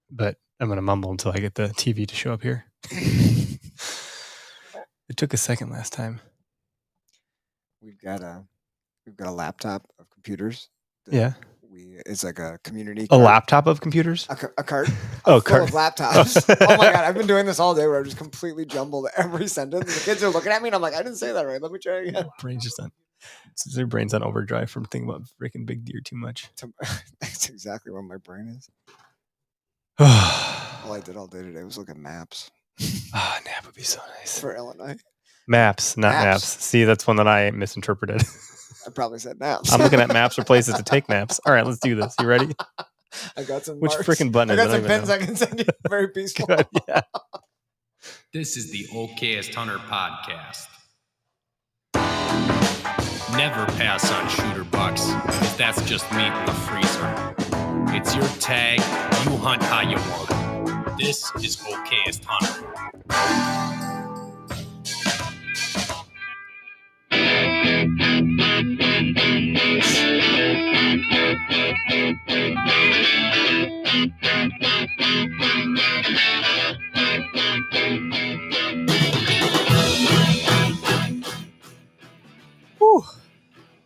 but I'm going to mumble until I get the TV to show up here. It took a second last time. We've got a laptop of computers. Yeah. It's like a community A cart. laptop of computers? A cart full of laptops. Oh my God, I've been doing this all day where I've just completely jumbled every sentence. The kids are looking at me and I'm like, I didn't say that right. Let me try again. Brain's just on. Their brain's on overdrive from thinking about freaking big deer too much. That's exactly what my brain is. All I did all day today was look at maps. Ah, nap would be so nice. For Illinois. Maps, not naps. See, that's one that I misinterpreted. I probably said naps. I'm looking at maps for places to take naps. All right, let's do this. You ready? I got some Which marks. freaking button is it? I got some pins I can send you. Very peaceful. Good, yeah. This is the Okayest Hunter podcast. Never pass on shooter bucks, because that's just meat in the freezer. It's your tag. You hunt how you want. This is Okayest Hunter. Whew.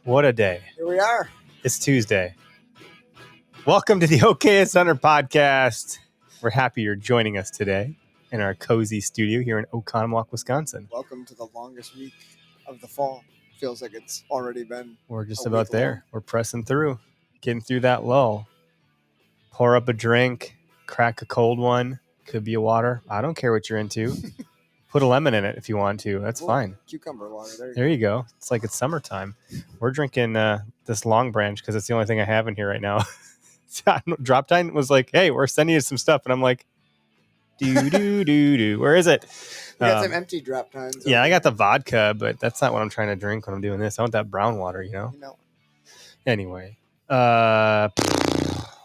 What a day. Here we are. It's Tuesday. Welcome to the Okayest Hunter podcast. We're happy you're joining us today in our cozy studio here in Oconomowoc, Wisconsin. Welcome to the longest week of the fall. Feels like it's already been. We're just about there. Long. We're pressing through, getting through that lull. Pour up a drink, crack a cold one. Could be a water. I don't care what you're into. Put a lemon in it if you want to. That's fine. Cucumber water. There you go. It's like it's summertime. We're drinking this Long Branch because it's the only thing I have in here right now. Drop Time was like, hey, we're sending you some stuff. And I'm like, do. Where is it? We got some empty Drop Times. Yeah, I got the vodka, but that's not what I'm trying to drink when I'm doing this. I want that brown water, you know? Anyway, where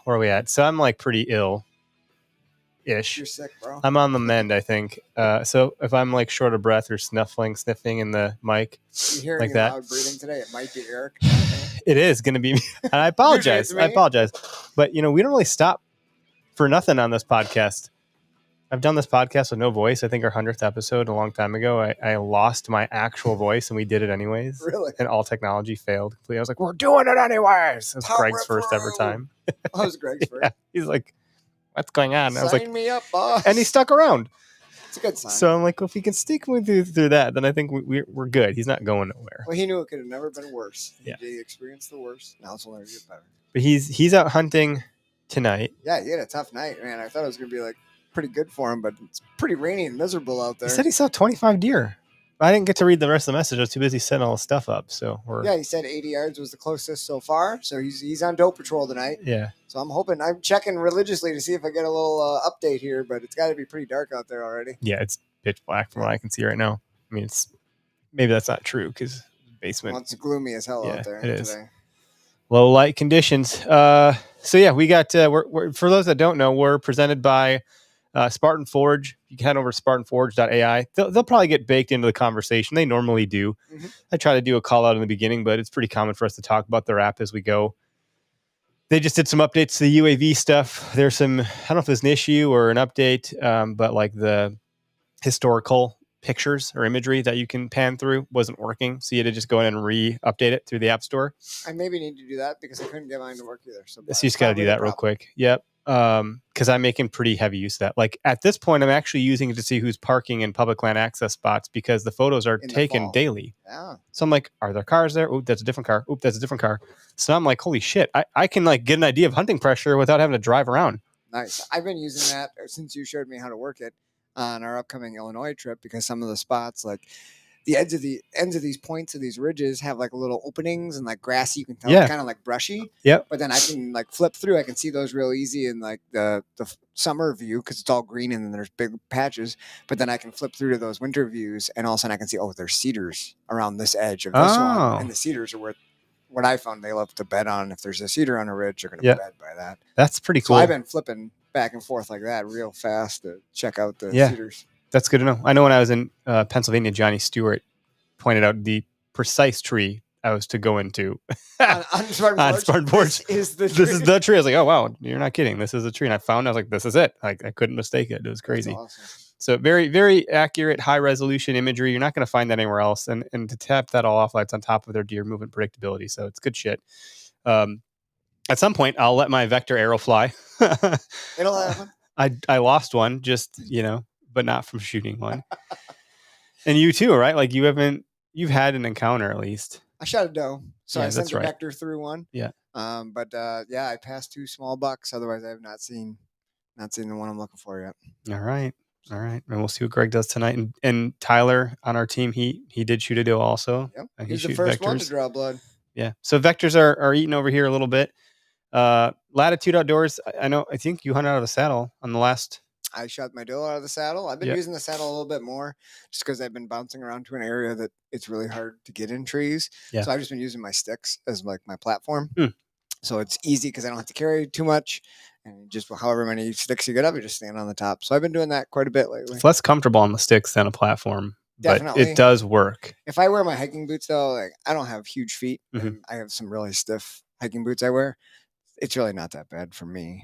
are we at? So I'm like pretty ill-ish. You're sick, bro. I'm on the mend, I think. So if I'm like short of breath or sniffing in the mic You're hearing like that, loud breathing today. It might be Eric. It is going to be me. I apologize. But, you know, we don't really stop for nothing on this podcast. I've done this podcast with no voice. I think our 100th episode a long time ago, I lost my actual voice and we did it anyways. Really? And all technology failed completely. I was like, we're doing it anyways. It was Greg's first ever time. Oh, it was Greg's first. Yeah. He's like, what's going on? And I was like, me up, boss. And he stuck around. It's a good sign. So I'm like, well, if he can stick with you through that, then I think we're good. He's not going nowhere. Well, he knew it could have never been worse. Yeah. He experienced the worst. Now it's only going to get better. But he's out hunting tonight. Yeah, he had a tough night, man. I thought it was going to be like pretty good for him, but it's pretty rainy and miserable out there. He said he saw 25 deer. I didn't get to read the rest of the message. I was too busy setting all the stuff up. So he said 80 yards was the closest so far. So he's on doe patrol tonight. Yeah. So I'm checking religiously to see if I get a little update here, but it's got to be pretty dark out there already. Yeah, it's pitch black from what I can see right now. I mean, maybe that's not true because basement. Well, it's gloomy as hell out there. It is. Low light conditions. So yeah, we got. We're for those that don't know, we're presented by Spartan Forge. You can head over to SpartanForge.ai. They'll probably get baked into the conversation. They normally do. Mm-hmm. I try to do a call out in the beginning, but it's pretty common for us to talk about their app as we go. They just did some updates to the UAV stuff. There's some, I don't know if there's an issue or an update, but like the historical pictures or imagery that you can pan through wasn't working. So you had to just go in and re-update it through the App Store. I maybe need to do that because I couldn't get mine to work either. So you just got to do that real quick. Yep. Because I'm making pretty heavy use of that. Like at this point, I'm actually using it to see who's parking in public land access spots because the photos are taken daily. Yeah. So I'm like, are there cars there? Oop, that's a different car. Oop, that's a different car. So I'm like, holy shit, I can like get an idea of hunting pressure without having to drive around. Nice. I've been using that since you showed me how to work it on our upcoming Illinois trip because some of the spots like the ends of these points of these ridges have like little openings and like grassy, you can tell kind of like brushy. Yep. But then I can like flip through. I can see those real easy in like the summer view because it's all green and then there's big patches. But then I can flip through to those winter views and all of a sudden I can see, there's cedars around this edge of this one. And the cedars are what I found they love to bed on. If there's a cedar on a ridge, you're going to bed by that. That's pretty cool. So I've been flipping back and forth like that real fast to check out the cedars. That's good to know. I know when I was in Pennsylvania, Johnny Stewart pointed out the precise tree I was to go into on Spartan Forge. This is the This is the tree. I was like, oh wow, you're not kidding. This is a tree. And I was like, this is it. Like I couldn't mistake it. It was crazy. That's awesome. So very, very accurate, high resolution imagery. You're not going to find that anywhere else. And to tap that all off, that's on top of their deer movement predictability. So it's good shit. At some point, I'll let my vector arrow fly. It'll happen. I lost one, just but not from shooting one. And you too, right? Like you've had an encounter at least. I shot a doe, so Yeah, I sent that's the right. vector through one. Yeah. But I passed 2 small bucks. Otherwise, I have not seen the one I'm looking for yet. All right. And we'll see what Greg does tonight. And Tyler on our team, he did shoot a doe also. Yep. He's the first one to draw blood. Yeah. So vectors are eating over here a little bit. Latitude Outdoors. I think you hunted out of the saddle on the last. I shot my doe out of the saddle. I've been using the saddle a little bit more just because I've been bouncing around to an area that it's really hard to get in trees. Yeah. So I've just been using my sticks as like my platform. Hmm. So it's easy because I don't have to carry too much. And just however many sticks you get up, you just stand on the top. So I've been doing that quite a bit lately. It's less comfortable on the sticks than a platform. Definitely. But it does work. If I wear my hiking boots though, like I don't have huge feet. Mm-hmm. And I have some really stiff hiking boots I wear. It's really not that bad for me.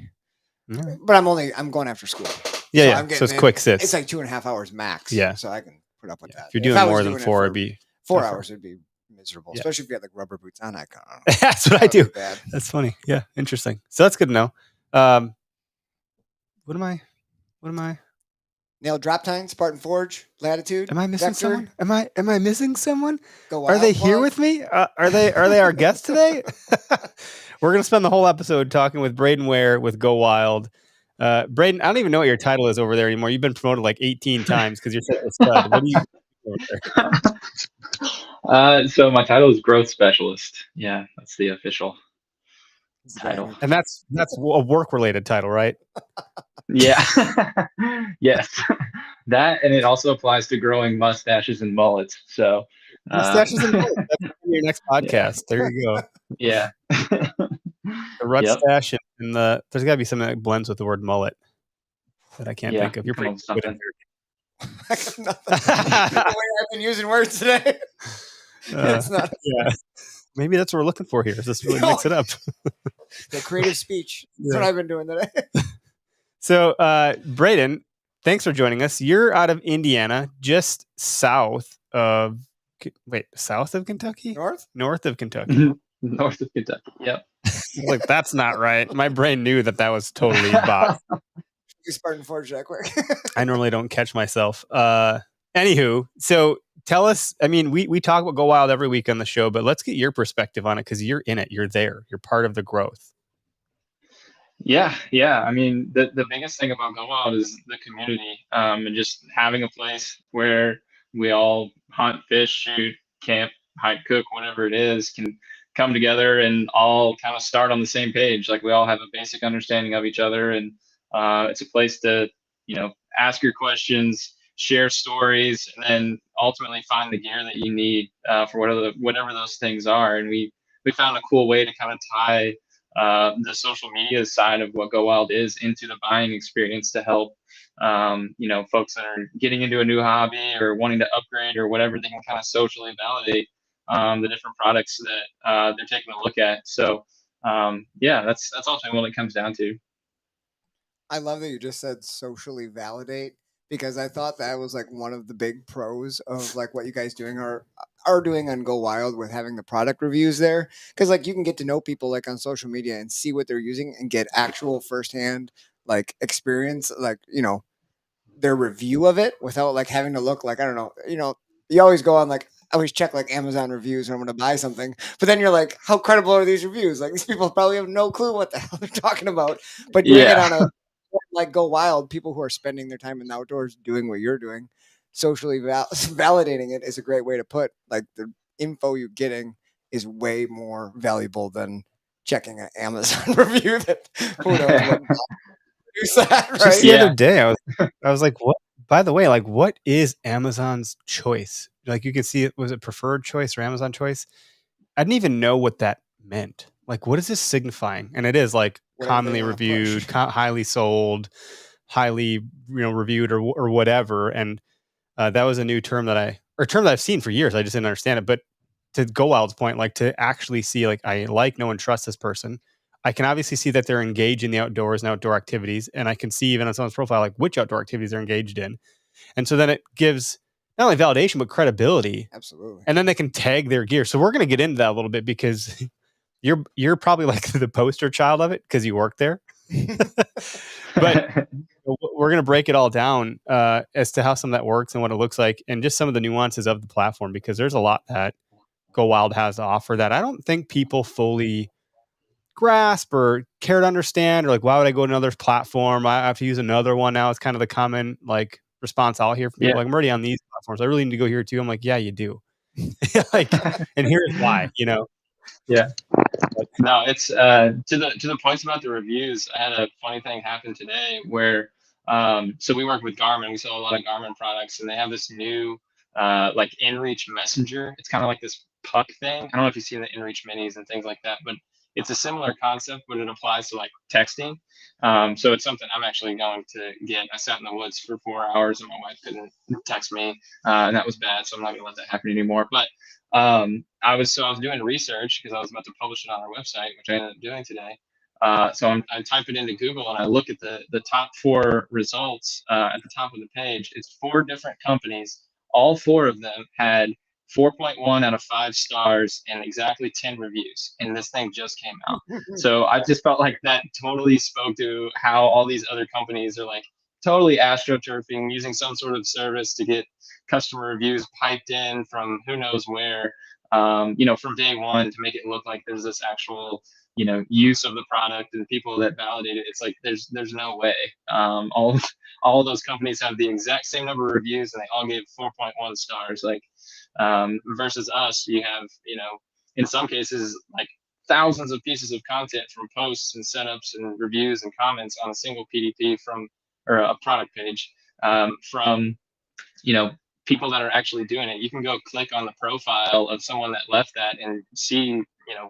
Right. But I'm going after school. Yeah. So it's quick sits. It's like 2.5 hours max. Yeah. So I can put up with that. If you're doing more than 4, it'd be 4 hours would be miserable, Yeah. especially if you had like rubber boots on. That's what I do. That's funny. Yeah, interesting. So that's good to know. What am I? Nail drop time, Spartan Forge, Latitude. Am I missing vector, someone? Am I missing someone? GoWild Are they here plug. with me? Are they our guests today? We're gonna spend the whole episode talking with Brayden Ware with GoWild. Brayden, I don't even know what your title is over there anymore. You've been promoted like 18 times because you're such a stud. What do you do over there? So my title is growth specialist. Yeah, that's the official title. And that's a work-related title, right? Yeah. Yes. That, and it also applies to growing mustaches and mullets. So mustaches and mullets. That's your next podcast. Yeah. There you go. Yeah. The rut stash and there's got to be something that blends with the word mullet that I can't think of. You're pretty good at I got nothing. The way I've been using words today. It's not. Yeah. Maybe that's what we're looking for here. Is this really mix it up? The creative speech. That's what I've been doing today. So, Brayden, thanks for joining us. You're out of Indiana, just south of Kentucky? North of Kentucky. North of Kentucky. Yep. Like, that's not right. My brain knew that was totally bot. Spartan Forge that quick. I normally don't catch myself. Anywho, so tell us, I mean, we talk about GoWild every week on the show, but let's get your perspective on it because you're in it. You're there. You're part of the growth. Yeah. I mean, the biggest thing about GoWild is the community, and just having a place where we all hunt, fish, shoot, camp, hike, cook, whatever it is, can come together and all kind of start on the same page. Like we all have a basic understanding of each other, and it's a place to, ask your questions, share stories, and then ultimately find the gear that you need for whatever those things are. And we found a cool way to kind of tie the social media side of what GoWild is into the buying experience to help, folks that are getting into a new hobby or wanting to upgrade or whatever, they can kind of socially validate the different products that they're taking a look at. So that's ultimately what it comes down to. I love that you just said socially validate, because I thought that was like one of the big pros of like what you guys are doing on GoWild with having the product reviews there. Because like you can get to know people like on social media and see what they're using and get actual firsthand like experience, like, their review of it without like having to look like, I don't know, you always go on like, I always check like Amazon reviews when I'm going to buy something, but then you're like, how credible are these reviews? Like these people probably have no clue what the hell they're talking about, but doing it on a like GoWild, people who are spending their time in the outdoors doing what you're doing, socially validating it is a great way to put like the info you're getting is way more valuable than checking an Amazon review that who knows what that, right? Just the other day, I was like, what? By the way, like, what is Amazon's choice? Like, you can see it. Was it preferred choice or Amazon choice? I didn't even know what that meant. Like, what is this signifying? And it is like commonly reviewed, highly sold, highly reviewed, or whatever. And that was a new term that I've seen for years. I just didn't understand it. But to GoWild's point, like to actually see, like, I know and trust this person. I can obviously see that they're engaged in the outdoors and outdoor activities. And I can see even on someone's profile, like which outdoor activities they're engaged in. And so then it gives not only validation, but credibility. Absolutely. And then they can tag their gear. So we're going to get into that a little bit because you're probably like the poster child of it because you work there. But we're going to break it all down as to how some of that works and what it looks like and just some of the nuances of the platform, because there's a lot that GoWild has to offer that I don't think people fully grasp or care to understand, or like, why would I go to another platform? I have to use another one now. It's kind of the common like response I'll hear from people. Like, I'm already on these platforms. I really need to go here too. I'm like, yeah, you do. Like, and here's why, Yeah. No, it's to the points about the reviews. I had a funny thing happen today where so we work with Garmin. We sell a lot of Garmin products, and they have this new like InReach Messenger. It's kind of like this puck thing. I don't know if you've seen the InReach minis and things like that, but it's a similar concept, but it applies to like texting. So it's something I'm actually going to get. I sat in the woods for 4 hours and my wife couldn't text me, and that was bad. So I'm not gonna let that happen anymore. But I was doing research because I was about to publish it on our website, which I ended up doing today. So I type it into Google and I look at the top 4 results at the top of the page. It's 4 different companies. All 4 of them had 4.1 out of 5 stars and exactly 10 reviews. And this thing just came out. So I just felt like that totally spoke to how all these other companies are like totally astroturfing, using some sort of service to get customer reviews piped in from who knows where, from day one to make it look like there's this actual, use of the product and people that validate it. It's like there's no way. All of those companies have the exact same number of reviews and they all gave 4.1 stars. Like versus us, you have in some cases like thousands of pieces of content from posts and setups and reviews and comments on a single PDP or a product page from people that are actually doing it. You can go click on the profile of someone that left that and see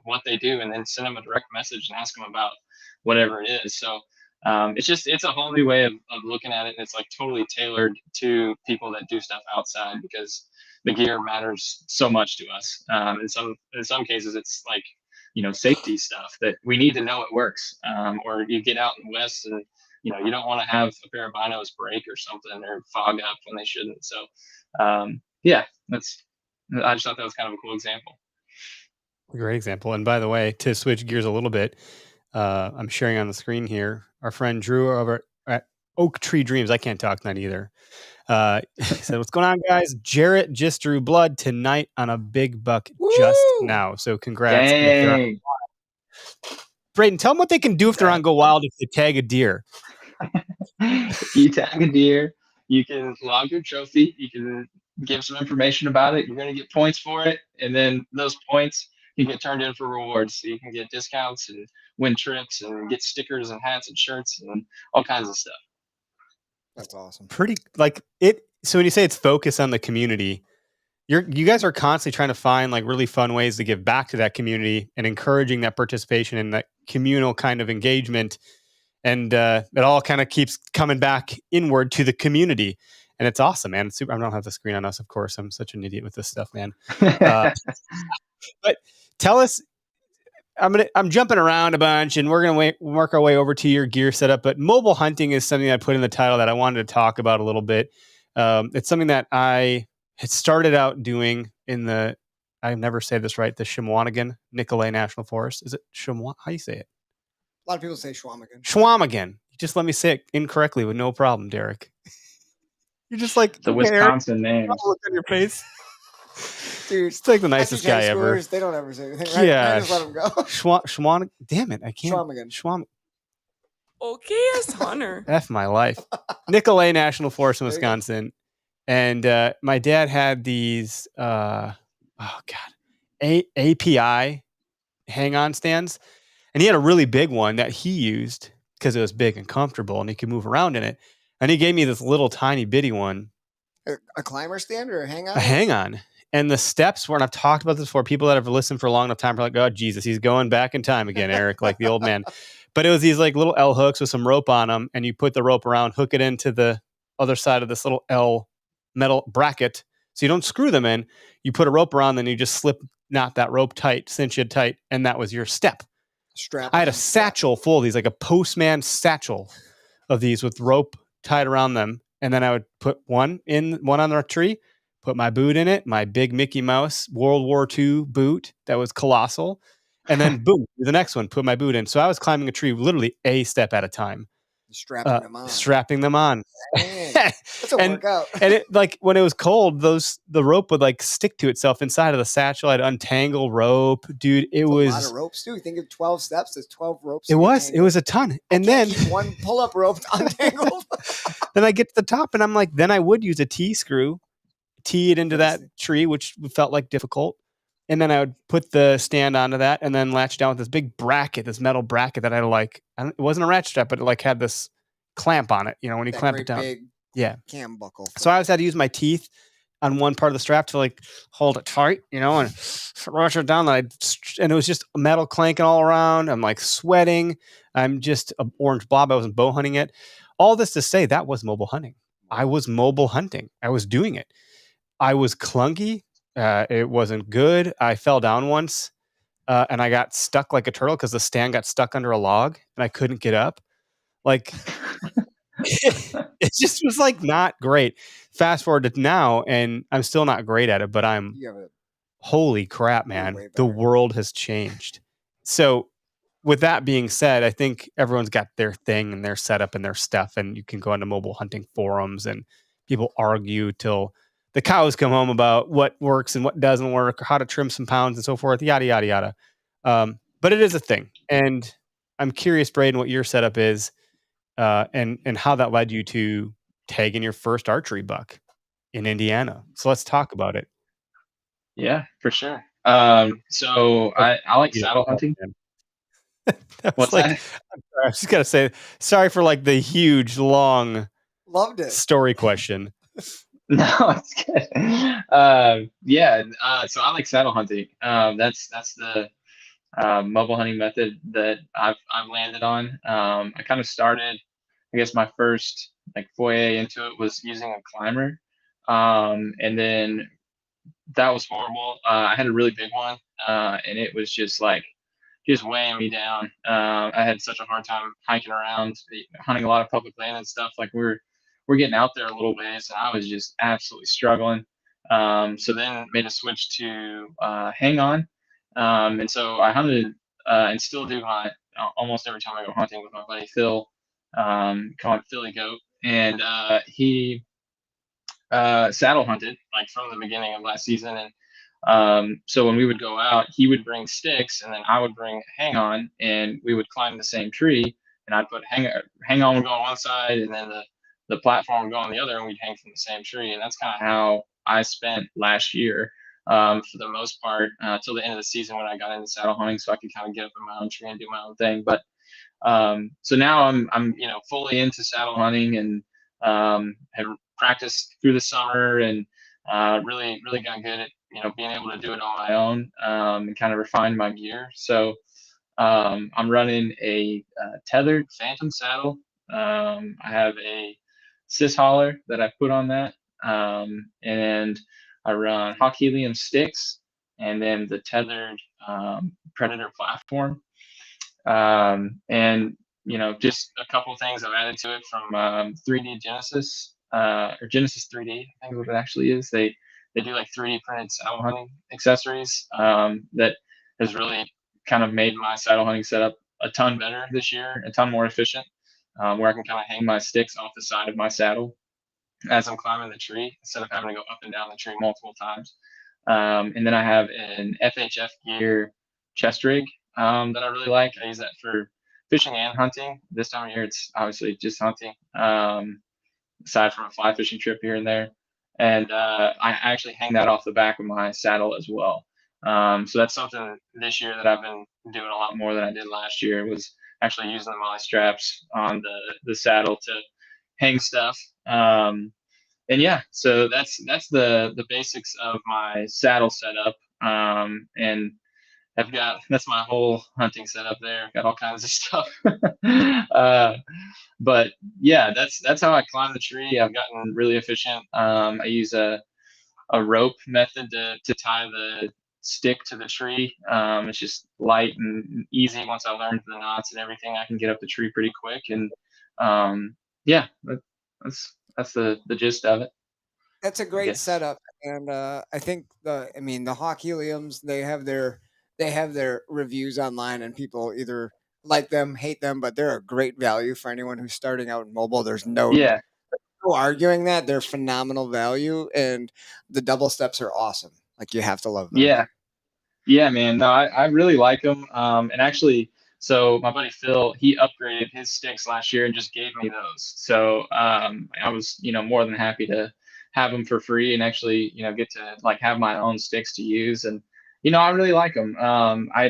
what they do, and then send them a direct message and ask them about whatever it is. So it's a whole new way of looking at it, and it's like totally tailored to people that do stuff outside because the gear matters so much to us. In some cases it's like safety stuff that we need to know it works, or you get out in the west and you don't want to have a pair of binos break or something or fog up when they shouldn't. So I just thought that was kind of a cool example. Great example. And by the way, to switch gears a little bit, I'm sharing on the screen here our friend Drew over at Oak Tree Dreams. I can't talk tonight either. He said, "What's going on, guys? Jarrett just drew blood tonight on a big buck just now. So congrats." Dang. Brayden, tell them what they can do if they're on GoWild if they tag a deer. You tag a deer, you can log your trophy, you can give some information about it. You're going to get points for it, and then those points can get turned in for rewards. So you can get discounts and win trips and get stickers and hats and shirts and all kinds of stuff. That's awesome. Pretty like it. So when you say it's focused on the community, you guys are constantly trying to find like really fun ways to give back to that community and encouraging that participation and that communal kind of engagement. And it all kind of keeps coming back inward to the community. And it's awesome, man. It's super. I don't have the screen on us, of course. I'm such an idiot with this stuff, man. But tell us, I'm jumping around a bunch, and we're going to work our way over to your gear setup. But mobile hunting is something I put in the title that I wanted to talk about a little bit. It's something that I had started out doing in I never say this right, the Shawinigan Nicolet National Forest. Is it How do you say it? A lot of people say Schwamigan. Schwamigan. You just let me say it incorrectly with no problem, Derek. You're just like the Wisconsin name. Look on your face. Dude, it's like the nicest guy ever. They don't ever say anything, right? Yeah. I just let them go. Schwamigan. Damn it. I can't. Schwamigan. Okay, as Hunter. F my life. Nicolet National Forest in Wisconsin. And my dad had these, API hang-on stands. And he had a really big one that he used because it was big and comfortable and he could move around in it. And he gave me this little tiny bitty one. A climber stand or a hang-on? A hang-on. And the steps were, and I've talked about this before, people that have listened for a long enough time are like, oh, Jesus, he's going back in time again, Eric, like the old man. But it was these like little L hooks with some rope on them. And you put the rope around, hook it into the other side of this little L metal bracket. So you don't screw them in. You put a rope around, then you just slip knot that rope tight, cinch it tight, and that was your step. Strap. I had a on, strap. satchel full of these, like a postman satchel of these with rope tied around them. And then I would put one on the tree, put my boot in it, my big Mickey Mouse World War II boot that was colossal. And then boom, the next one, put my boot in. So I was climbing a tree literally a step at a time. Strapping them on. Dang, that's a workout. And it, like when it was cold, the rope would like stick to itself inside of the satchel. I'd untangle rope, dude. It was a lot of ropes too. Think of 12 steps. There's 12 ropes. It was a ton. And then one pull-up rope untangled. Then I get to the top, and I'm like, then I would use a T screw, tee it into that tree, which felt like difficult. And then I would put the stand onto that and then latch down with this big bracket, this metal bracket that I like. It wasn't a ratchet strap, but it like had this clamp on it. You know, when you clamp it down. Big yeah. Cam buckle. So I always had to use my teeth on one part of the strap to like hold it tight, you know, and rush it down. And it was just metal clanking all around. I'm like sweating. I'm just an orange blob. I wasn't bow hunting it. All this to say that was mobile hunting. I was mobile hunting. I was doing it. I was clunky. It wasn't good. I fell down once and I got stuck like a turtle because the stand got stuck under a log and I couldn't get up. Like it just was like not great. Fast forward to now and I'm still not great at it, but holy crap, man. The world has changed. So with that being said, I think everyone's got their thing and their setup and their stuff, and you can go into mobile hunting forums and people argue till the cows come home about what works and what doesn't work, or how to trim some pounds and so forth, yada, yada, yada. But it is a thing. And I'm curious, Brayden, what your setup is and how that led you to tagging your first archery buck in Indiana. So let's talk about it. Yeah, for sure. So I like saddle hunting. What's like, that? I was just gotta say, sorry for like the huge, long, loved it story question. No, it's good. So I like saddle hunting. That's the mobile hunting method that I've landed on. I kind of started, I guess my first like foray into it was using a climber, and then that was horrible. I had a really big one, and it was just weighing me down. I had such a hard time hiking around, hunting a lot of public land and stuff. Like we're getting out there a little ways, and I was just absolutely struggling. So then made a switch to hang on, and so I hunted and still do hunt almost every time I go hunting with my buddy Phil, called Philly Goat, and he saddle hunted like from the beginning of last season. And so when we would go out, he would bring sticks and then I would bring hang on, and we would climb the same tree, and I'd put hang on would go on one side and then the platform would go on the other, and we'd hang from the same tree. And that's kind of how I spent last year for the most part till the end of the season when I got into saddle hunting, so I could kind of get up in my own tree and do my own thing. But so now I'm fully into saddle hunting and have practiced through the summer and really got good at being able to do it on my own and kind of refine my gear. So I'm running a tethered Phantom saddle. I have a cis hauler that I put on that, and I run Hawk Helium sticks, and then the tethered Predator platform. And just a couple of things I've added to it from 3D Genesis or Genesis 3D, I think what it actually is. They do like 3D printed saddle hunting accessories that has really kind of made my saddle hunting setup a ton better this year, a ton more efficient, where I can kind of hang my sticks off the side of my saddle as I'm climbing the tree instead of having to go up and down the tree multiple times. And then I have an FHF gear chest rig that I really like. I use that for fishing and hunting. This time of year, it's obviously just hunting, aside from a fly fishing trip here and there. And I actually hang that off the back of my saddle as well. So that's something this year that I've been doing a lot more than I did last year, was actually using the molly straps on the saddle to hang stuff. And yeah, so that's the basics of my saddle setup. And that's my whole hunting setup there. Got all kinds of stuff. But yeah, that's how I climb the tree. I've gotten really efficient. I use a rope method to tie stick to the tree. It's just light and easy. Once I learned the knots and everything, I can get up the tree pretty quick. And yeah, that's the gist of it, That's a I great guess. setup, and I think the Hawk Heliums, they have their reviews online, and people either like them, hate them, but they're a great value for anyone who's starting out in mobile. There's Yeah, no arguing that they're phenomenal value, and the double steps are awesome. Like you have to love them. yeah. Yeah, man. No, I really like them. And actually, so my buddy Phil, he upgraded his sticks last year and just gave me those. So I was, more than happy to have them for free and actually, get to like have my own sticks to use. And I really like them. I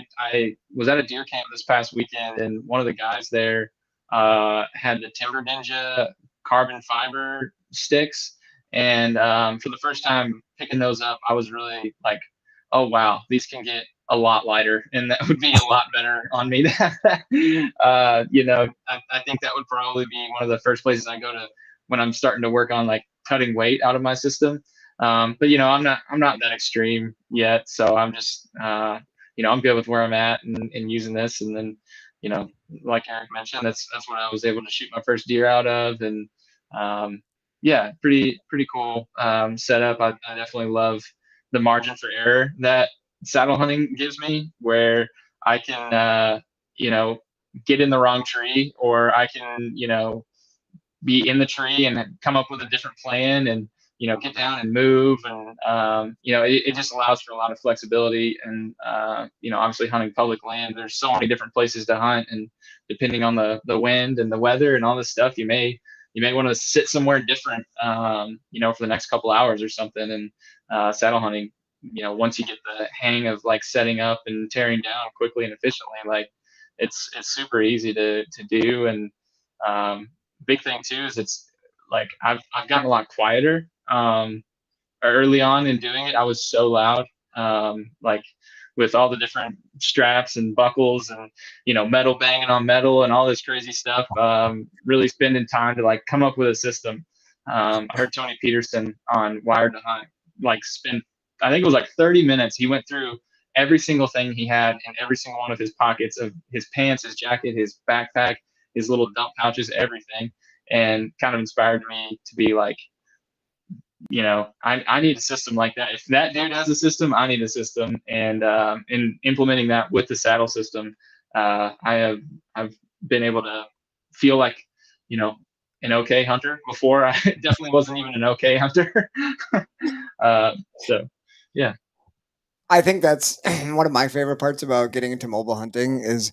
was at a deer camp this past weekend, and one of the guys there had the Timber Ninja carbon fiber sticks. And for the first time picking those up, I was really like, oh wow, these can get a lot lighter, and that would be a lot better on me. I think that would probably be one of the first places I go to when I'm starting to work on like cutting weight out of my system. But I'm not that extreme yet, so I'm just I'm good with where I'm at and using this, and then you know, like Eric mentioned, that's what I was able to shoot my first deer out of, and yeah, pretty cool setup. I definitely love the margin for error that saddle hunting gives me, where I can, get in the wrong tree, or I can, be in the tree and come up with a different plan and, get down and move. And, it just allows for a lot of flexibility. And, obviously hunting public land, there's so many different places to hunt. And depending on the wind and the weather and all this stuff, you may want to sit somewhere different, for the next couple hours or something. And saddle hunting, once you get the hang of like setting up and tearing down quickly and efficiently, like it's super easy to do. And big thing too is it's like I've gotten a lot quieter. Early on in doing it, I was so loud, like with all the different straps and buckles and metal banging on metal and all this crazy stuff. Really spending time to like come up with a system. I heard Tony Peterson on Wired to Hunt like spend, I think it was like 30 minutes. He went through every single thing he had in every single one of his pockets of his pants, his jacket, his backpack, his little dump pouches, everything, and kind of inspired me to be like, I need a system like that. If that dude has a system, I need a system. And in implementing that with the saddle system, I've been able to feel like, an okay hunter before. I definitely wasn't even an okay hunter. So yeah. I think that's one of my favorite parts about getting into mobile hunting is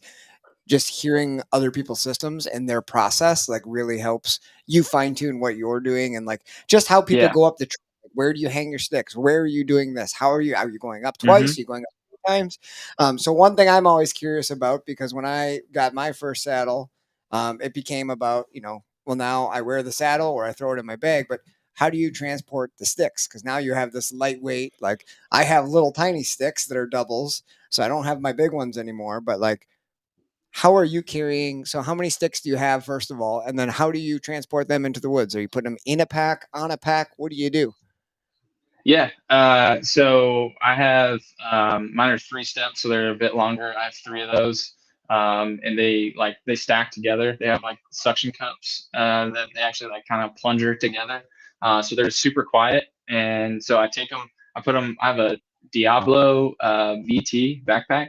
just hearing other people's systems and their process like really helps you fine tune what you're doing, and like just how people Yeah. go up the tree. Like, where do you hang your sticks? Where are you doing this? Are you going up Hmm. twice? Are you going up 3 times? So one thing I'm always curious about, because when I got my first saddle, it became about, well, now I wear the saddle or I throw it in my bag, but how do you transport the sticks? Because now you have this lightweight, like I have little tiny sticks that are doubles, so I don't have my big ones anymore, but like how are you carrying? So, how many sticks do you have, first of all? And then, how do you transport them into the woods? Are you putting them in a pack, on a pack? What do you do? Yeah. So I have mine are 3 steps, so they're a bit longer. I have 3 of those, and they stack together. They have like suction cups that they actually like kind of plunger together. So they're super quiet, and so I take them. I put them. I have a Diablo VT backpack,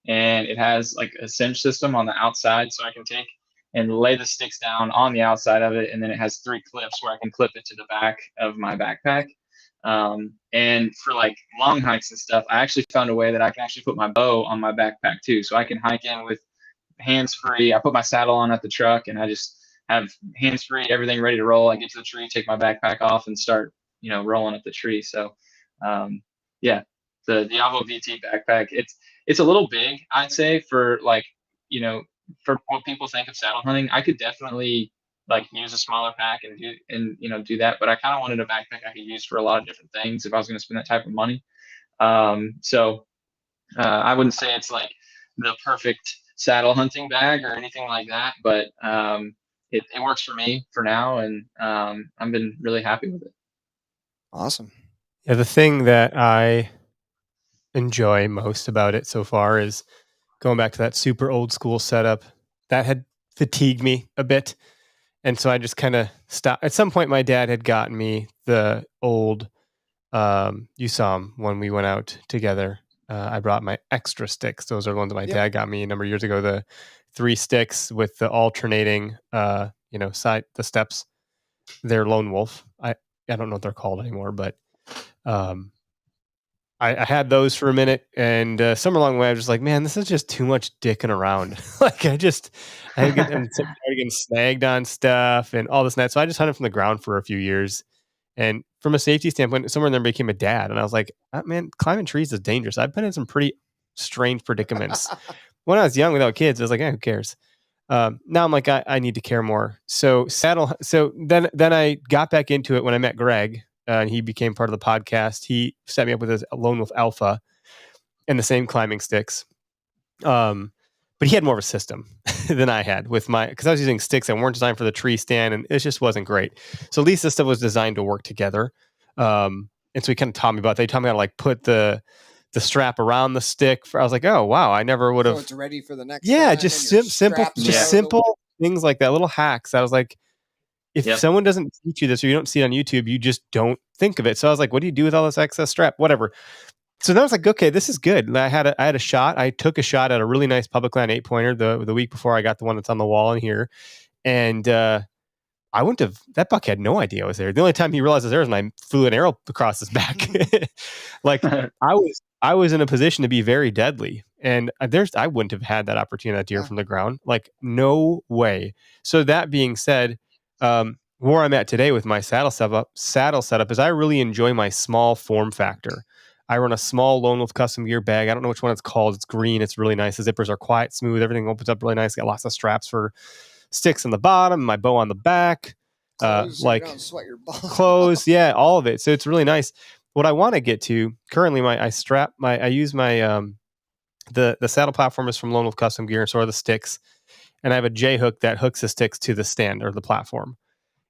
and it has like a cinch system on the outside, so I can take and lay the sticks down on the outside of it, and then it has 3 clips where I can clip it to the back of my backpack. And for like long hikes and stuff, I actually found a way that I can actually put my bow on my backpack too. So I can hike in with hands free. I put my saddle on at the truck and I just have hands free, everything ready to roll. I get to the tree, take my backpack off and start, rolling up the tree. So, yeah, the Diablo VT backpack, it's a little big, I'd say, for like, you know, for what people think of saddle hunting. I could definitely like use a smaller pack and do that. But I kind of wanted a backpack I could use for a lot of different things if I was going to spend that type of money. So I wouldn't say it's like the perfect saddle hunting bag or anything like that, but it works for me for now, and I've been really happy with it. Awesome. Yeah, the thing that I enjoy most about it so far is going back to that super old school setup. That had fatigued me a bit. And so I just kind of stopped. At some point, my dad had gotten me the old, you saw him when we went out together. I brought my extra sticks. Those are the ones that my dad got me a number of years ago. The 3 sticks with the alternating, the steps. They're Lone Wolf. I don't know what they're called anymore, but I had those for a minute, and somewhere along the way, I was just like, man, this is just too much dicking around. Like, I'm getting snagged on stuff and all this and that. So I just hunted from the ground for a few years. And from a safety standpoint, somewhere in there became a dad. And I was like, man, climbing trees is dangerous. I've been in some pretty strange predicaments. When I was young without kids, I was like, who cares? Now I'm like, I need to care more. So then I got back into it when I met Greg, and he became part of the podcast. He set me up with his Lone Wolf Alpha and the same climbing sticks. But he had more of a system than I had with because I was using sticks that weren't designed for the tree stand, and it just wasn't great. So at least this stuff was designed to work together. And so he kind of taught me about. They taught me how to like put the strap around the stick. I was like, oh wow, I never would have. So it's ready for the next. Yeah, time, just and your simple, straps just are simple things like that, little hacks. I was like, if Yep. someone doesn't teach you this or you don't see it on YouTube, you just don't think of it. So I was like, what do you do with all this excess strap? Whatever. So then I was like, okay, this is good. And I had a shot. I took a shot at a really nice public land 8-pointer the week before I got the one that's on the wall in here. And I wouldn't have, that buck had no idea I was there. The only time he realized I was there was when I flew an arrow across his back. Like I was in a position to be very deadly. And I wouldn't have had that opportunity that deer from the ground. Like no way. So that being said, where I'm at today with my saddle setup is I really enjoy my small form factor. I run a small Lone Wolf custom gear bag. I don't know which one it's called. It's green. It's really nice. The zippers are quiet, smooth. Everything opens up really nice. Got lots of straps for sticks on the bottom, my bow on the back, clothes, so like you don't sweat your balls. clothes. Yeah, all of it. So it's really nice. What I want to get to currently, I use my the saddle platform is from Lone Wolf Custom Gear, and so are the sticks. And I have a J hook that hooks the sticks to the stand or the platform.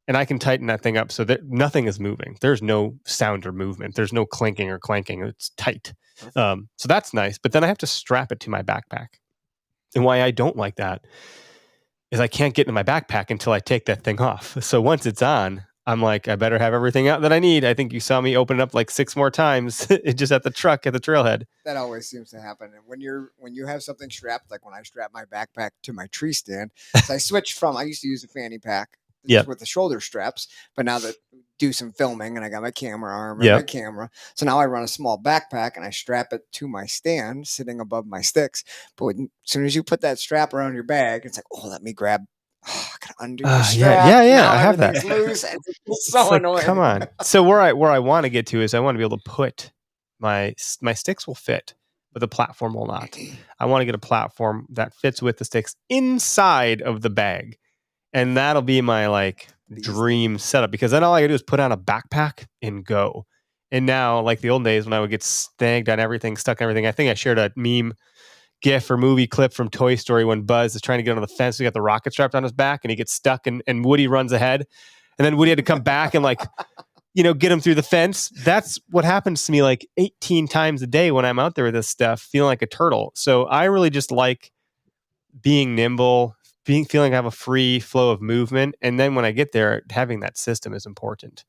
And I can tighten that thing up so that nothing is moving. There's no sound or movement. There's no clinking or clanking. It's tight. So that's nice. But then I have to strap it to my backpack. And why I don't like that is I can't get into my backpack until I take that thing off. So once it's on, I'm like, I better have everything out that I need. I think you saw me open it up like 6 more times just at the truck at the trailhead. That always seems to happen. And when you have something strapped, like when I strap my backpack to my tree stand, so I switched from, I used to use a fanny pack with the shoulder straps, but now that do some filming and I got my camera arm and my camera. So now I run a small backpack and I strap it to my stand sitting above my sticks. But as soon as you put that strap around your bag, it's like, oh, let me grab. Oh, I gotta undo the strap. Yeah. Now I have that. Loose. It's so like, annoying. Come on. So where I want to get to is I want to be able to put my sticks will fit, but the platform will not. I want to get a platform that fits with the sticks inside of the bag, and that'll be my dream setup. Because then all I gotta do is put on a backpack and go. And now, like the old days when I would get snagged on everything, stuck on everything. I think I shared a meme GIF or movie clip from Toy Story when Buzz is trying to get on the fence. We got the rocket strapped on his back and he gets stuck and Woody runs ahead. And then Woody had to come back and get him through the fence. That's what happens to me like 18 times a day when I'm out there with this stuff, feeling like a turtle. So I really just like being nimble, feeling I have a free flow of movement. And then when I get there, having that system is important.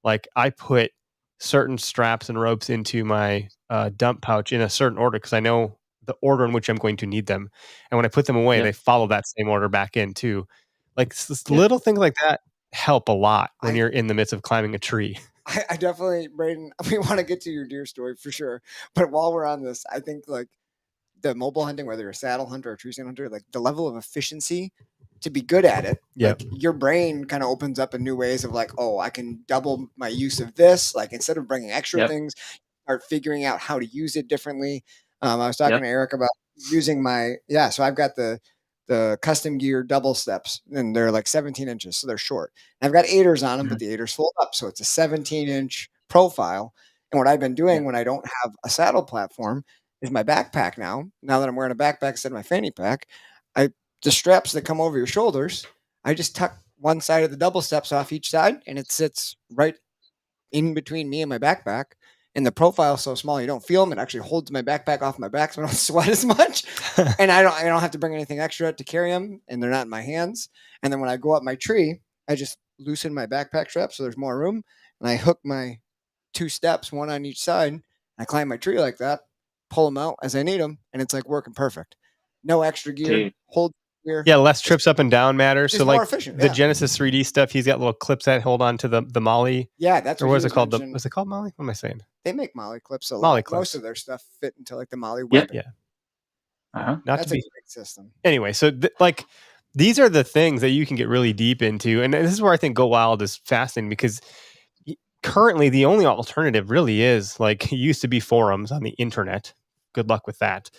Like I put certain straps and ropes into my dump pouch in a certain order because I know the order in which I'm going to need them. And when I put them away, they follow that same order back in too. Like little things like that help a lot when you're in the midst of climbing a tree. I definitely, Brayden, we want to get to your deer story for sure. But while we're on this, I think like the mobile hunting, whether you're a saddle hunter or a tree stand hunter, like the level of efficiency to be good at it, like your brain kind of opens up in new ways of like, oh, I can double my use of this. Like instead of bringing extra things, start figuring out how to use it differently. I was talking to Eric about using so I've got the custom gear double steps and they're like 17 inches. So they're short. And I've got 8ers on them, but the 8ers fold up. So it's a 17-inch profile. And what I've been doing when I don't have a saddle platform is my backpack now that I'm wearing a backpack instead of my fanny pack, the straps that come over your shoulders, I just tuck one side of the double steps off each side and it sits right in between me and my backpack. and the profile's so small you don't feel them. It actually holds my backpack off my back so I don't sweat as much. And I don't have to bring anything extra to carry them, and they're not in my hands. And then when I go up my tree, I just loosen my backpack strap so there's more room, and I hook my 2 steps, one on each side. I climb my tree like that, pull them out as I need them, and it's like working perfect. No extra gear, Dude. hold gear. Yeah, less trips up and down matters. Just So more like efficient. the Yeah. Genesis 3D stuff, he's got little clips that hold on to the Molly. Yeah, that's Or what what he is it was called? mentioning. Was it called Molly? What am I saying? They make Molly clips a Molly lot. clips. Most of their stuff fit into like the Molly Yeah. webbing. Yeah. Uh-huh. Not That's to a be great system. anyway. So like these are the things that you can get really deep into, and this is where I think GoWild is fascinating because currently the only alternative really is like it used to be forums on the internet. Good luck with that.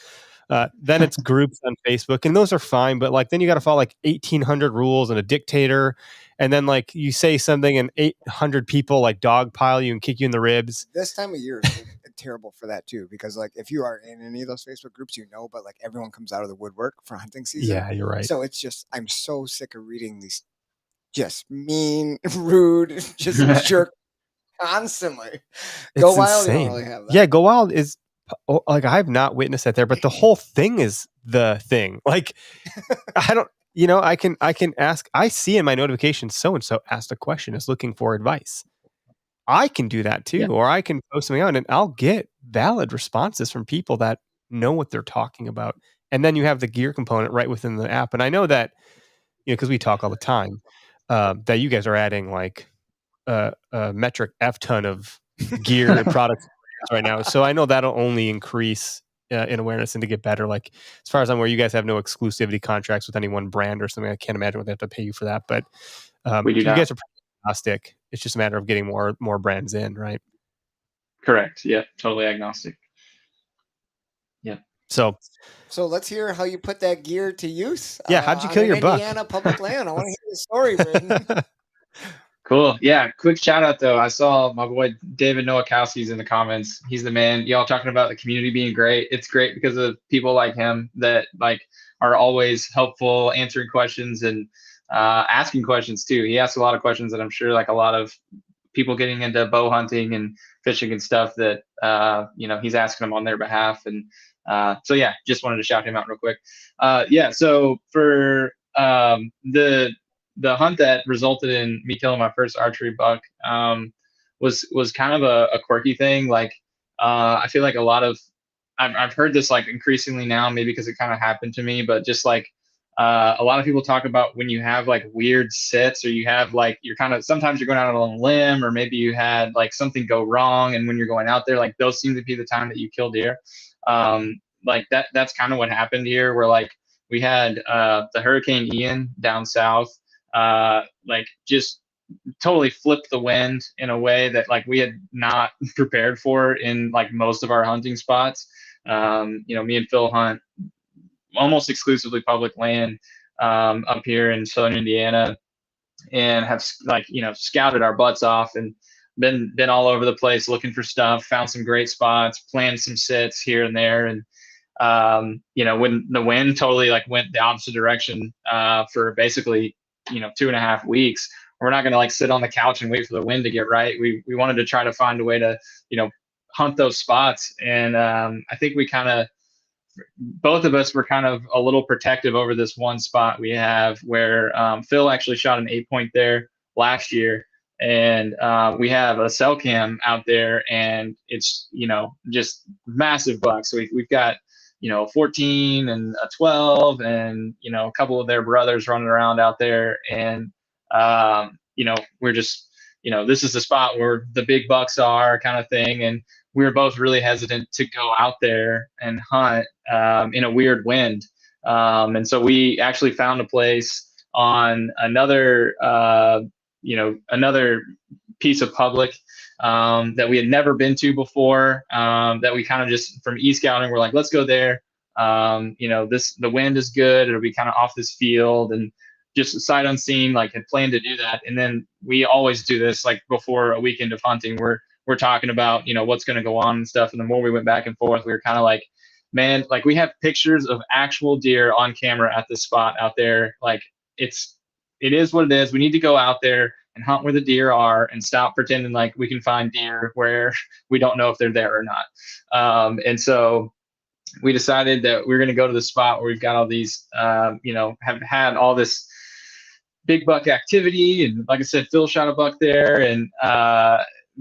Then it's groups on Facebook, and those are fine. But like then you got to follow like 1,800 rules and a dictator, and then like you say something and 800 people like dogpile you and kick you in the ribs. This time of year is terrible for that too, because like if you are in any of those Facebook groups, but like everyone comes out of the woodwork for hunting season. Yeah, you're right. So it's just I'm so sick of reading these just mean, rude, just jerk constantly. Go It's Wild, you insane. don't really have that. Yeah, GoWild is like I've not witnessed that there, but the whole thing is the thing. Like I don't, I can ask. I see in my notifications so and so asked a question, is looking for advice. I can do that too, Yeah. or I can post something out, and I'll get valid responses from people that know what they're talking about. And then you have the gear component right within the app. And I know that because we talk all the time, that you guys are adding like a metric F ton of gear and products right now. So I know that'll only increase in awareness and to get better. Like as far as I'm aware, you guys have no exclusivity contracts with any one brand or something. I can't imagine what they have to pay you for that. But We do you not. guys are pretty agnostic. It's just a matter of getting more brands in, right? Correct. Yeah, totally agnostic. Yeah. So let's hear how you put that gear to use. Yeah, how'd you kill on your an buck? Indiana public land. I want to hear the story, Brayden. Cool. Yeah. Quick shout out though. I saw my boy David Nowakowski's in the comments. He's the man. Y'all talking about the community being great. It's great because of people like him that like are always helpful, answering questions and asking questions too. He asks a lot of questions that I'm sure like a lot of people getting into bow hunting and fishing and stuff that he's asking them on their behalf. And so yeah, just wanted to shout him out real quick. So for the hunt that resulted in me killing my first archery buck was kind of a quirky thing. Like I feel like a lot of I've heard this like increasingly now, maybe because it kind of happened to me, but just like a lot of people talk about when you have like weird sits or you have like you're kind of sometimes you're going out on a limb or maybe you had like something go wrong, and when you're going out there, like those seem to be the time that you kill deer. Like that's kind of what happened here, where like we had the Hurricane Ian down south like just totally flipped the wind in a way that like we had not prepared for in like most of our hunting spots. Me and Phil hunt almost exclusively public land up here in southern Indiana, and have like scouted our butts off and been all over the place looking for stuff, found some great spots, planned some sits here and there, and when the wind totally like went the opposite direction for basically 2.5 weeks, we're not going to like sit on the couch and wait for the wind to get right. We wanted to try to find a way to hunt those spots, and I think we kind of both of us were kind of a little protective over this one spot we have where Phil actually shot an 8-point there last year, and we have a cell cam out there, and it's just massive bucks. So we've got 14 and a 12 and a couple of their brothers running around out there, and we're just this is the spot where the big bucks are kind of thing, and we were both really hesitant to go out there and hunt in a weird wind. And so we actually found a place on another piece of public that we had never been to before, that we kind of just from e-scouting, we're like, let's go there. The wind is good. It'll be kind of off this field, and just sight unseen, like had planned to do that. And then we always do this like before a weekend of hunting. We're talking about, what's going to go on and stuff. And the more we went back and forth, we were kind of like, man, like we have pictures of actual deer on camera at this spot out there. Like it is what it is. We need to go out there and hunt where the deer are and stop pretending like we can find deer where we don't know if they're there or not. And so we decided that we are going to go to the spot where we've got all these, have had all this big buck activity. And like I said, Phil shot a buck there, and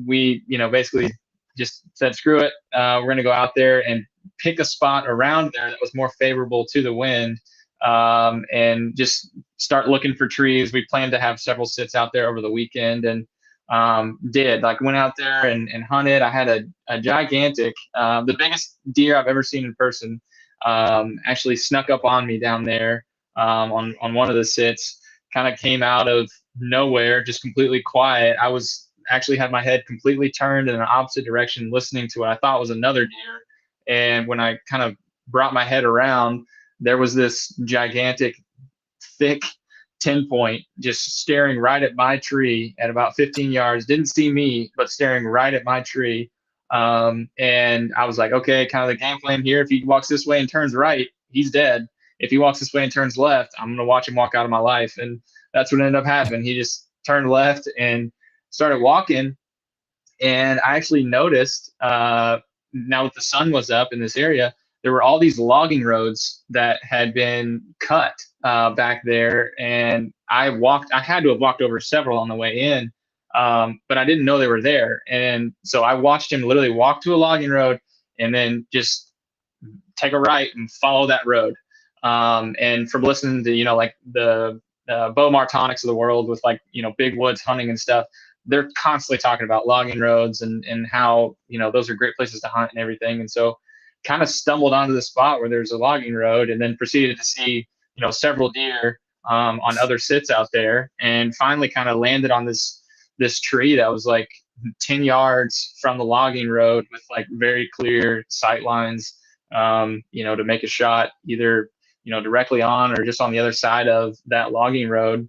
we, basically just said, screw it. We're going to go out there and pick a spot around there that was more favorable to the wind, and just start looking for trees. We planned to have several sits out there over the weekend, and went out there and hunted. I had a gigantic, the biggest deer I've ever seen in person, actually snuck up on me down there, on one of the sits. Kind of came out of nowhere, just completely quiet. I was actually had my head completely turned in an opposite direction, listening to what I thought was another deer. And when I kind of brought my head around, there was this gigantic, thick 10-point just staring right at my tree at about 15 yards. Didn't see me, but staring right at my tree. And I was like, okay, kind of the game plan here. If he walks this way and turns right, he's dead. If he walks this way and turns left, I'm going to watch him walk out of my life. And that's what ended up happening. He just turned left and started walking. And I actually noticed, now that the sun was up in this area, there were all these logging roads that had been cut back there. And I had to have walked over several on the way in, but I didn't know they were there. And so I watched him literally walk to a logging road and then just take a right and follow that road. And from listening to, like the Bo Martonics of the world with big woods hunting and stuff, they're constantly talking about logging roads and how, those are great places to hunt and everything. And so kind of stumbled onto the spot where there's a logging road, and then proceeded to see, several deer on other sits out there, and finally kind of landed on this tree that was like 10 yards from the logging road with very clear sight lines, to make a shot either, directly on or just on the other side of that logging road.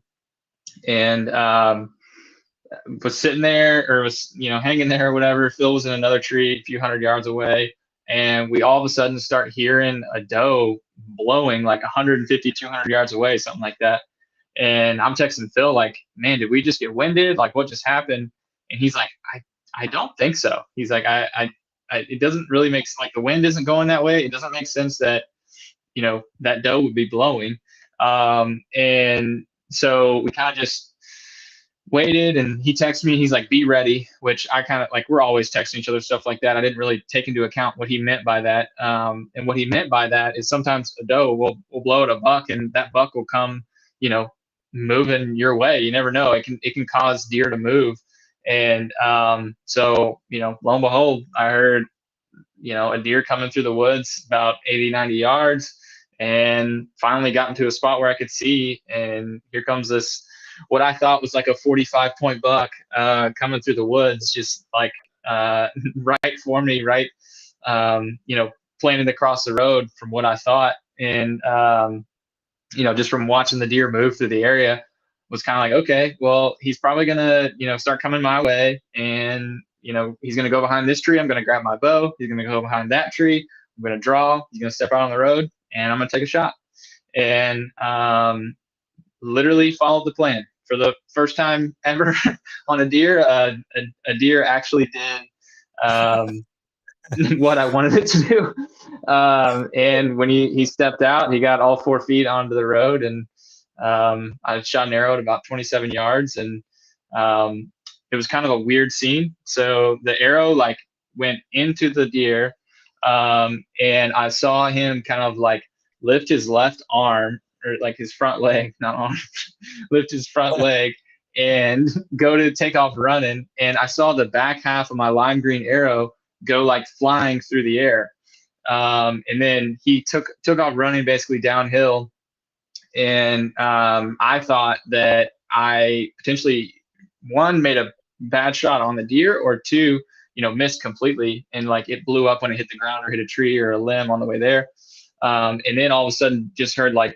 And was sitting there, or was hanging there or whatever. Phil was in another tree a few hundred yards away, and we all of a sudden start hearing a doe blowing 150, 200 yards away, something like that. And I'm texting Phil like, man, did we just get winded? What just happened? And he's like, I don't think so. He's like, it doesn't really make the wind isn't going that way. It doesn't make sense that that doe would be blowing. And so we kind of just waited, and he texted me. He's like, be ready, which I kind of we're always texting each other stuff like that. I didn't really take into account what he meant by that. And what he meant by that is sometimes a doe will blow at a buck, and that buck will come, moving your way. You never know. It can cause deer to move. And so, lo and behold, I heard, a deer coming through the woods about 80, 90 yards, and finally got into a spot where I could see. And here comes this, what I thought was a 45-point buck coming through the woods, just right for me, right, planted across the road from what I thought. And, just from watching the deer move through the area, was kind of okay, well, he's probably going to, start coming my way. And, he's going to go behind this tree. I'm going to grab my bow. He's going to go behind that tree. I'm going to draw. He's going to step out on the road, and I'm going to take a shot. And literally followed the plan for the first time ever on a deer. A deer actually did what I wanted it to do. And when he stepped out, he got all 4 feet onto the road, and I shot an arrow at about 27 yards. And it was kind of a weird scene. So the arrow went into the deer, and I saw him kind of lift his left arm, or his front leg, not arm, lift his front leg and go to take off running. And I saw the back half of my lime green arrow go flying through the air. And then he took off running basically downhill. And I thought that I potentially, one, made a bad shot on the deer, or two, missed completely, and it blew up when it hit the ground or hit a tree or a limb on the way there. And then all of a sudden just heard a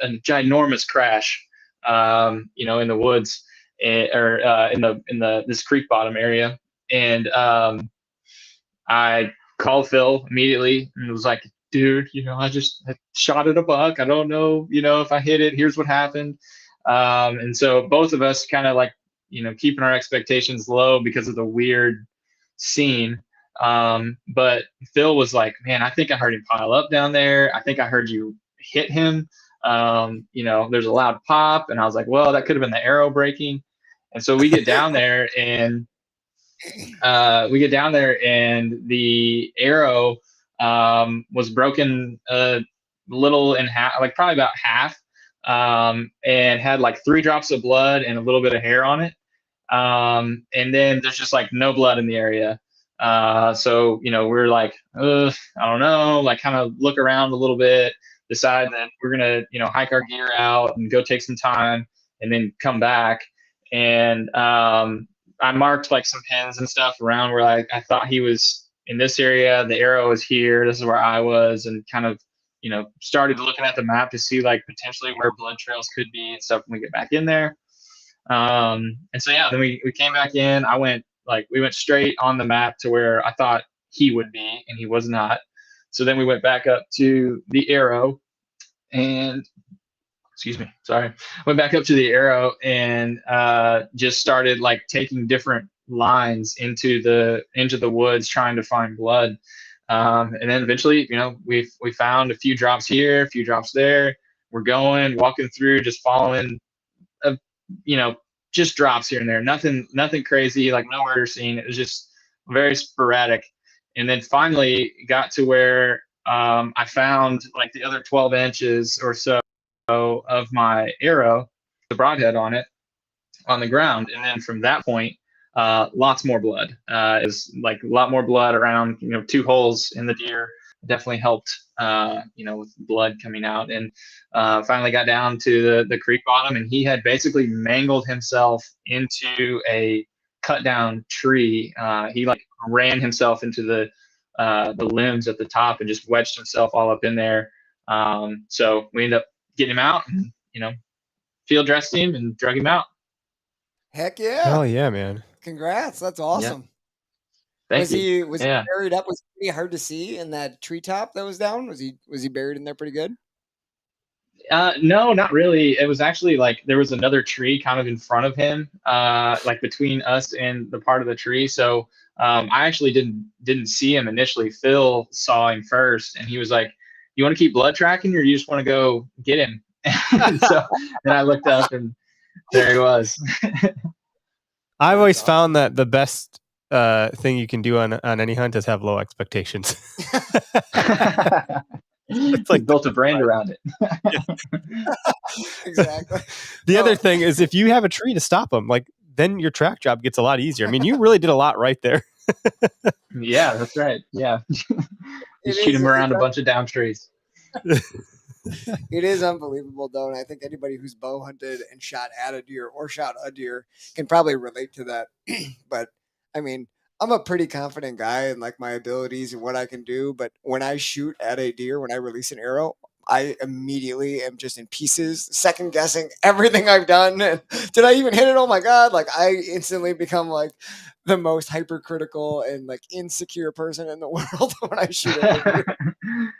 ginormous crash, in the woods, or in this creek bottom area. And I called Phil immediately and was like, dude, I shot at a buck. I don't know, if I hit it. Here's what happened. And so both of us kind of keeping our expectations low because of the weird scene. But Phil was like, man, I think I heard him pile up down there. I think I heard you hit him. There's a loud pop. And I was like, well, that could have been the arrow breaking. And so we get down there and the arrow was broken a little in half, like probably about half, and had like 3 drops of blood and a little bit of hair on it. And then there's just like no blood in the area. So we're like, I don't know, like kind of look around a little bit, decide that we're gonna hike our gear out and go take some time and then come back. And I marked like some pins and stuff around where I thought he was in this area. The arrow is here. This is where I was, and kind of started looking at the map to see like potentially where blood trails could be and stuff when we get back in there. And so yeah, then we came back in. We went straight on the map to where I thought he would be, and he was not. So then we went back up to the arrow and went back up to the arrow and just started like taking different lines into the woods trying to find blood. And then eventually, we found a few drops here, a few drops there. We're walking through, just following just drops here and there. Nothing crazy, like no murder scene. It was just very sporadic. And then finally got to where I found like the other 12 inches or so of my arrow, the broadhead on it, on the ground. And then from that point, lots more blood. It was like a lot more blood around, 2 holes in the deer. Definitely helped, with blood coming out. And finally got down to the creek bottom, and he had basically mangled himself into a cut down tree. He like ran himself into the limbs at the top and just wedged himself all up in there. So we ended up getting him out and, field dressed him and drug him out. Heck yeah. Hell yeah, man. Congrats. That's awesome. Yeah. Was he buried up? Was it pretty hard to see in that treetop that was down? Was he buried in there pretty good? No, not really. It was actually like there was another tree kind of in front of him, like between us and the part of the tree. So I actually didn't see him initially. Phil saw him first, and he was like, "You want to keep blood tracking, or you just want to go get him?" So then I looked up, and there he was. I've always found that the best thing you can do on any hunt is have low expectations. It's like built a brand around it. Exactly. The other thing is if you have a tree to stop them, like then your track job gets a lot easier. I mean, you really did a lot right there. Yeah, that's right. Yeah. Just shoot him around a bunch of down trees. It is unbelievable, though, and I think anybody who's bow hunted and shot at a deer or shot a deer can probably relate to that. But I mean, I'm a pretty confident guy in like my abilities and what I can do. But when I shoot at a deer, when I release an arrow, I immediately am just in pieces, second guessing everything I've done. And did I even hit it? Oh my God. Like I instantly become like the most hypercritical and like insecure person in the world when I shoot at a deer.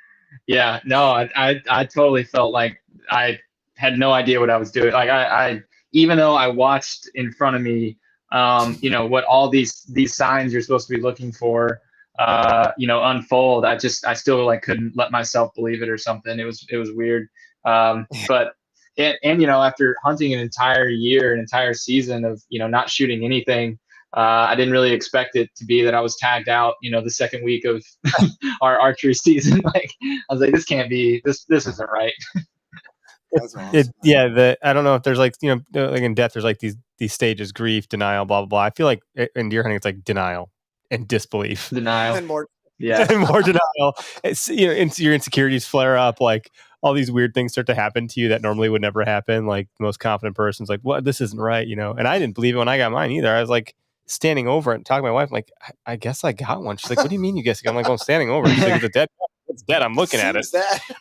Yeah, no, I totally felt like I had no idea what I was doing. Like I even though I watched in front of me, what all these signs you're supposed to be looking for, unfold. I still like couldn't let myself believe it or something. It was weird. But after hunting an entire year, an entire season of, not shooting anything, I didn't really expect it to be that I was tagged out, the second week of our archery season. Like I was like, this can't be, this isn't right. That's awesome. I don't know if there's like, like in death, there's like these stages, grief, denial, blah, blah, blah. I feel like in deer hunting, it's like denial and disbelief. Denial. And more. Yeah. And more denial. It's, your insecurities flare up, like all these weird things start to happen to you that normally would never happen. Like the most confident person's like, what, this isn't right, And I didn't believe it when I got mine either. I was like, standing over it and talking to my wife, I'm like, I guess I got one. She's like, what do you mean you guess? I'm like, I'm standing over it. She's like, it's dead. I'm looking at it.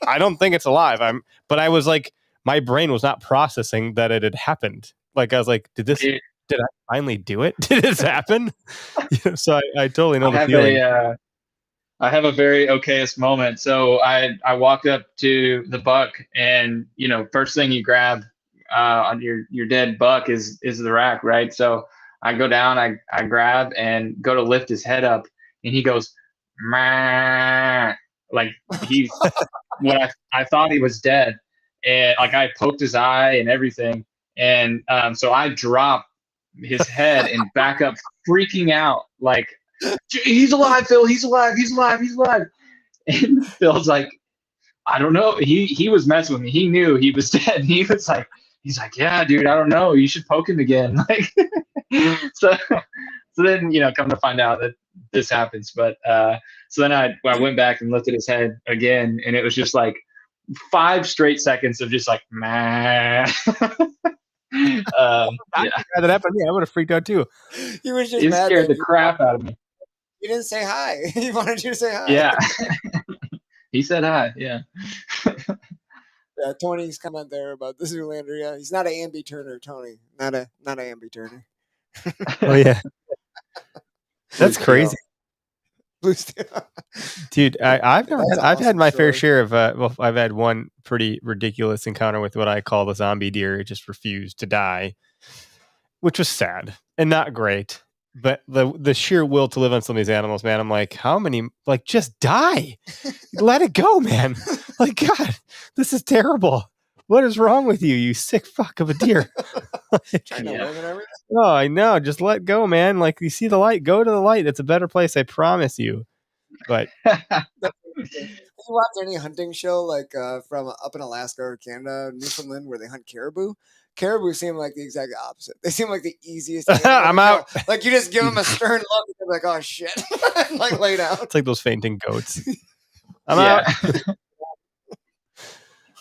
I don't think it's alive. But I was like, my brain was not processing that it had happened. Like I was like, did I finally do it? Did this happen? So I totally know the feeling. I have a very okayest moment. So I walked up to the buck and, first thing you grab your dead buck is the rack, right? So I go down, I grab and go to lift his head up, and he goes, "Meh," like he's when I thought he was dead, and like I poked his eye and everything, and so I drop his head and back up, freaking out like, "He's alive, Phil! He's alive! He's alive! He's alive!" And Phil's like, "I don't know." He was messing with me. He knew he was dead. He's like, "Yeah, dude, I don't know. You should poke him again." Like, so then come to find out that this happens. But so then I went back and looked at his head again, and it was just like 5 straight seconds of just like, "Meh." Yeah. That happened. Yeah, I would have freaked out too. He was just It mad scared that the crap out of me. you didn't say hi. He wanted you to say hi. Yeah. He said hi. Yeah. Yeah, Tony's comment there about the Zoolander. Yeah, he's not an Ambi Turner, Tony. Not a Ambi Turner. Oh yeah, that's crazy, dude. I've had my fair share of. I've had one pretty ridiculous encounter with what I call the zombie deer. It just refused to die, which was sad and not great. But the sheer will to live on some of these animals, man. I'm like, how many? Like, just die. Let it go, man. Like, God, this is terrible. What is wrong with you, you sick fuck of a deer? Trying to live and everything. Oh, I know. Just let go, man. Like, you see the light, go to the light. It's a better place, I promise you. But Have you watched any hunting show like from up in Alaska or Canada, Newfoundland, where they hunt caribou? Caribou seem like the exact opposite. They seem like the easiest. I'm out. Like you just give them a stern look, and they're like, "Oh shit!" and like lay down. It's like those fainting goats. I'm out.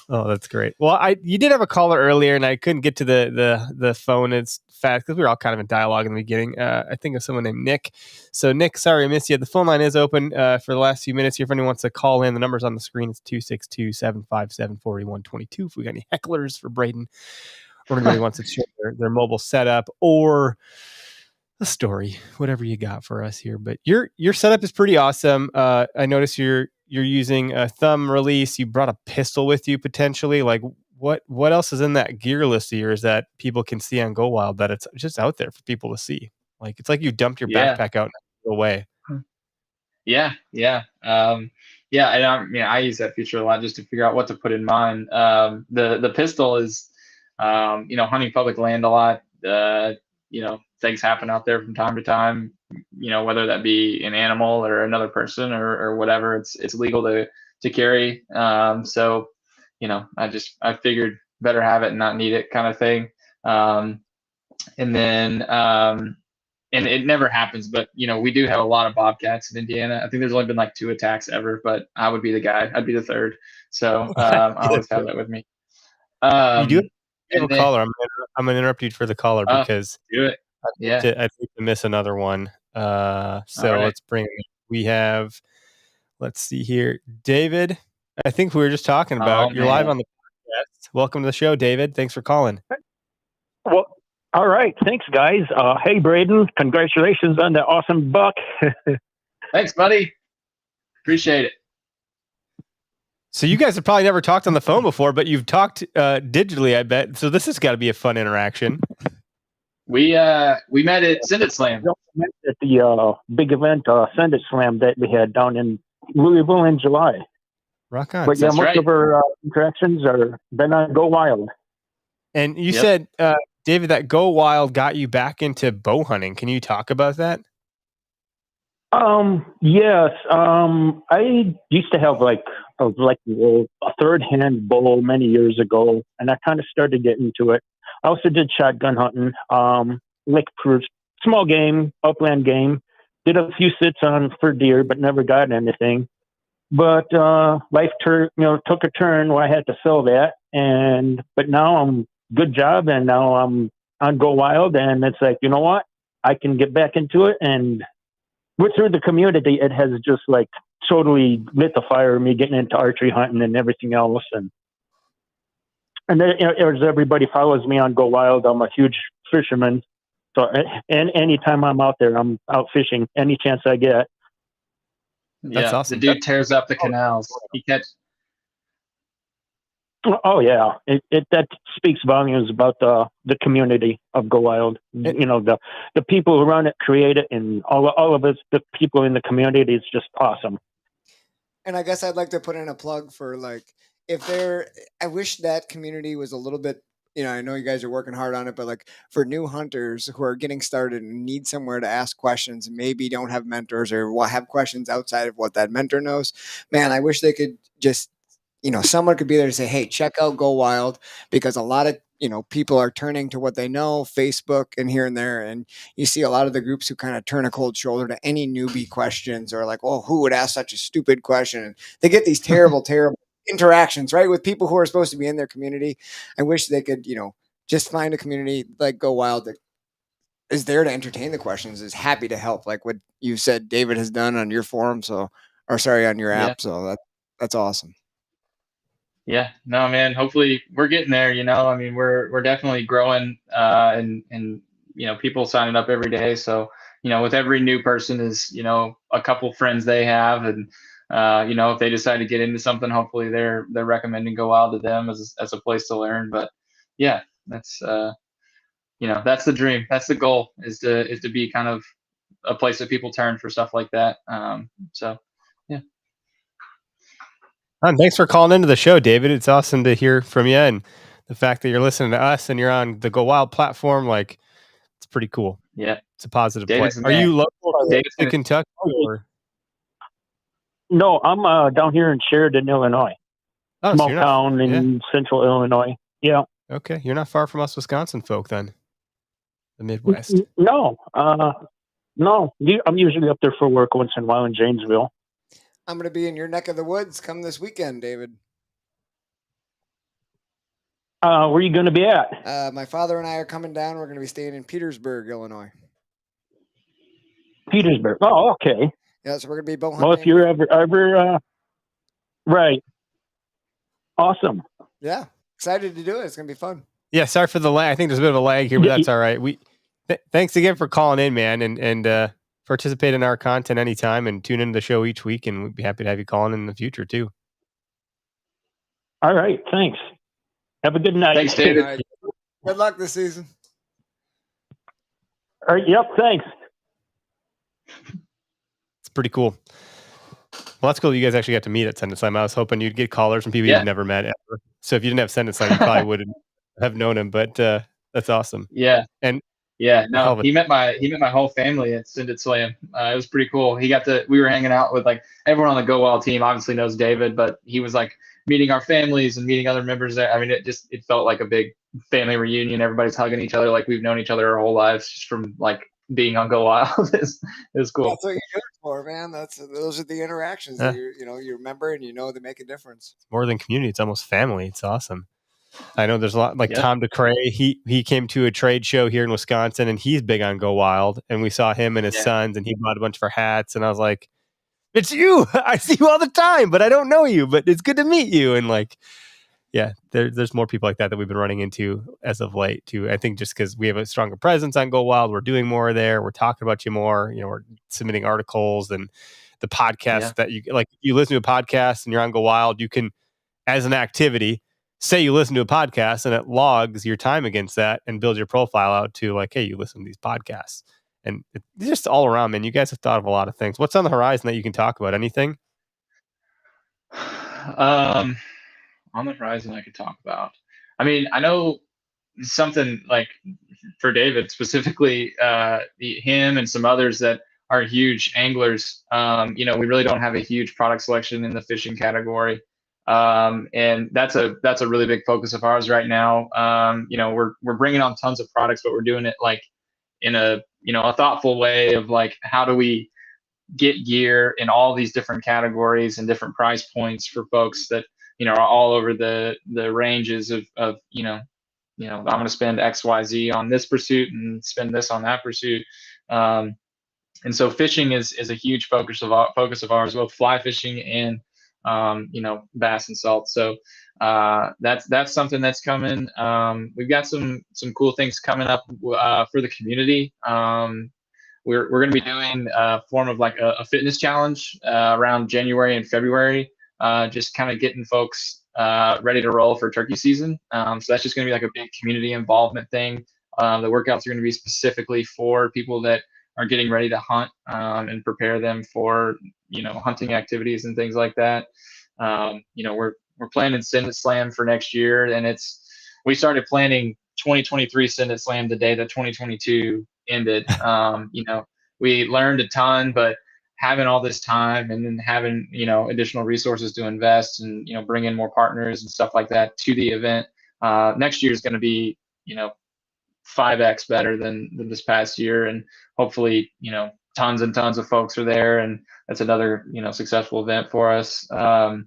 Oh, that's great. Well, you did have a caller earlier, and I couldn't get to the phone. It's fast because we were all kind of in dialogue in the beginning. I think of someone named Nick. So, Nick, sorry I missed you. The phone line is open for the last few minutes here. If anyone wants to call in, the number's on the screen. It's 262-757-4122. If we got any hecklers for Brayden, or anybody wants to share their mobile setup or a story, whatever you got for us here. But your setup is pretty awesome. I notice you're using a thumb release. You brought a pistol with you potentially. Like what else is in that gear list of yours that people can see on GoWild that it's just out there for people to see? Like it's like you dumped your backpack out and threw it away. Yeah. And I use that feature a lot just to figure out what to put in mine. The pistol is, hunting public land a lot. Things happen out there from time to time. Whether that be an animal or another person or whatever, it's legal to carry. So, I figured better have it and not need it kind of thing. And then, and it never happens, but we do have a lot of bobcats in Indiana. I think there's only been like 2 attacks ever, but I would be the guy. I'd be the third. So I always have that with me. You do have a caller. I'm gonna interrupt you for the caller because do it. I'd hate to miss another one. So let's bring. We have. Let's see here, David. I think we were just talking about. You're live on the podcast. Welcome to the show, David. Thanks for calling. Well, all right. Thanks, guys. Hey, Brayden. Congratulations on the awesome buck. Thanks, buddy. Appreciate it. So you guys have probably never talked on the phone before, but you've talked digitally, I bet. So this has got to be a fun interaction. We met at Send It Slam. We met at the big event, Send It Slam, that we had down in Louisville in July. Rock on. But yeah, most of our interactions are been on GoWild. And you said, David, that GoWild got you back into bow hunting. Can you talk about that? Yes. I used to have like a third-hand bow many years ago, and I kind of started getting into it. I also did shotgun hunting, like for small game, upland game. Did a few sits on for deer, but never got anything. But life took a turn where I had to sell that, but now I'm good job, and now I'm on GoWild, and it's like, you know what? I can get back into it, and through the community, it has just like totally lit the fire of me getting into archery hunting and everything else, and then, as everybody follows me on GoWild, I'm a huge fisherman. So, and anytime I'm out there, I'm out fishing any chance I get. That's awesome. The dude tears up the canals. Oh yeah, it that speaks volumes about the community of GoWild. You know, the people who run it, create it, and all of us, the people in the community, is just awesome. And I guess I'd like to put in a plug for like if there. I wish that community was a little bit. I know you guys are working hard on it, but like for new hunters who are getting started and need somewhere to ask questions, and maybe don't have mentors or have questions outside of what that mentor knows, man, I wish they could just someone could be there to say, hey, check out Go Wild, because a lot of, people are turning to what they know, Facebook and here and there. And you see a lot of the groups who kind of turn a cold shoulder to any newbie questions, or like, oh, who would ask such a stupid question? And they get these terrible, terrible interactions, right? With people who are supposed to be in their community. I wish they could, just find a community like Go Wild that is there to entertain the questions, is happy to help, like what you said David has done on your forum. On your Yeah. app. So that's awesome. Yeah, no, man. Hopefully, we're getting there. I mean, we're definitely growing, and people signing up every day. So, with every new person is a couple friends they have, and if they decide to get into something, hopefully they're recommending Go Wild to them as a place to learn. But yeah, that's that's the dream. That's the goal, is to be kind of a place that people turn for stuff like that. So yeah. Thanks for calling into the show, David. It's awesome to hear from you, and the fact that you're listening to us and you're on the Go Wild platform, like, it's pretty cool. Yeah, it's a positive David's play. the Are man. you local David's to gonna- Kentucky? Or? No, I'm down here in Sheridan, Illinois, Oh, small town in central Illinois. Yeah. Okay, you're not far from us Wisconsin folk then. The Midwest. No, no. I'm usually up there for work once in a while in Janesville. I'm going to be in your neck of the woods come this weekend, David. Where are you going to be at? My father and I are coming down. We're going to be staying in Petersburg, Illinois. Petersburg. Oh, okay. Yeah, so we're going to be bow hunting. Well, if you're ever right. Awesome. Yeah, excited to do it. It's going to be fun. Yeah, sorry for the lag. I think there's a bit of a lag here, but that's all right. Thanks again for calling in, man, and participate in our content anytime, and tune into the show each week, and we'd be happy to have you calling in the future too. All right, thanks. Have a good night. Thanks, David. Right. Good luck this season. All right, yep, thanks. It's pretty cool. Well, that's cool. You guys actually got to meet at Send Slam. I was hoping you'd get callers from people you've never met ever. So if you didn't have Send Slam, you probably wouldn't have known him. But that's awesome. Yeah. And no, he met my whole family at Send Slam. It was pretty cool. We were hanging out with like everyone on the Go Wild team. Obviously knows David, but he was like meeting our families and meeting other members there. I mean, it felt like a big family reunion. Everybody's hugging each other like we've known each other our whole lives, just from like being on Go Wild. It was cool. That's what you're doing for, man. Those are the interactions that you remember and they make a difference. It's more than community; it's almost family. It's awesome. I know there's a lot like Tom DeCray. He came to a trade show here in Wisconsin, and he's big on Go Wild. And we saw him and his sons, and he bought a bunch of our hats. And I was like, "It's you! I see you all the time, but I don't know you. But it's good to meet you." And like, yeah, there's more people like that we've been running into as of late too. I think just because we have a stronger presence on Go Wild, we're doing more there. We're talking about you more. We're submitting articles and the podcast that you like. You listen to a podcast and you're on Go Wild. You can, as an activity, say you listen to a podcast and it logs your time against that and builds your profile out to like, hey, you listen to these podcasts. And it's just all around, man. You guys have thought of a lot of things. What's on the horizon that you can talk about? Anything? On the horizon I could talk about. I mean, I know something like for David specifically, him and some others that are huge anglers. We really don't have a huge product selection in the fishing category. And that's a really big focus of ours right now. We're bringing on tons of products, but we're doing it like in a thoughtful way of like, how do we get gear in all these different categories and different price points for folks that are all over the ranges of I'm going to spend XYZ on this pursuit and spend this on that pursuit. And so fishing is a huge focus of ours, both fly fishing and bass and salt. So that's something that's coming. We've got some cool things coming up for the community. We're going to be doing a form of like a fitness challenge around January and February. Just kind of getting folks ready to roll for turkey season. So that's just going to be like a big community involvement thing. The workouts are going to be specifically for people that are getting ready to hunt and prepare them for hunting activities and things like that. We're planning Syndic Slam for next year, and we started planning 2023 Syndic Slam the day that 2022 ended. We learned a ton, but having all this time and then having additional resources to invest and bring in more partners and stuff like that to the event, next year is going to be 5x better than this past year, and hopefully tons and tons of folks are there, and that's another successful event for us. I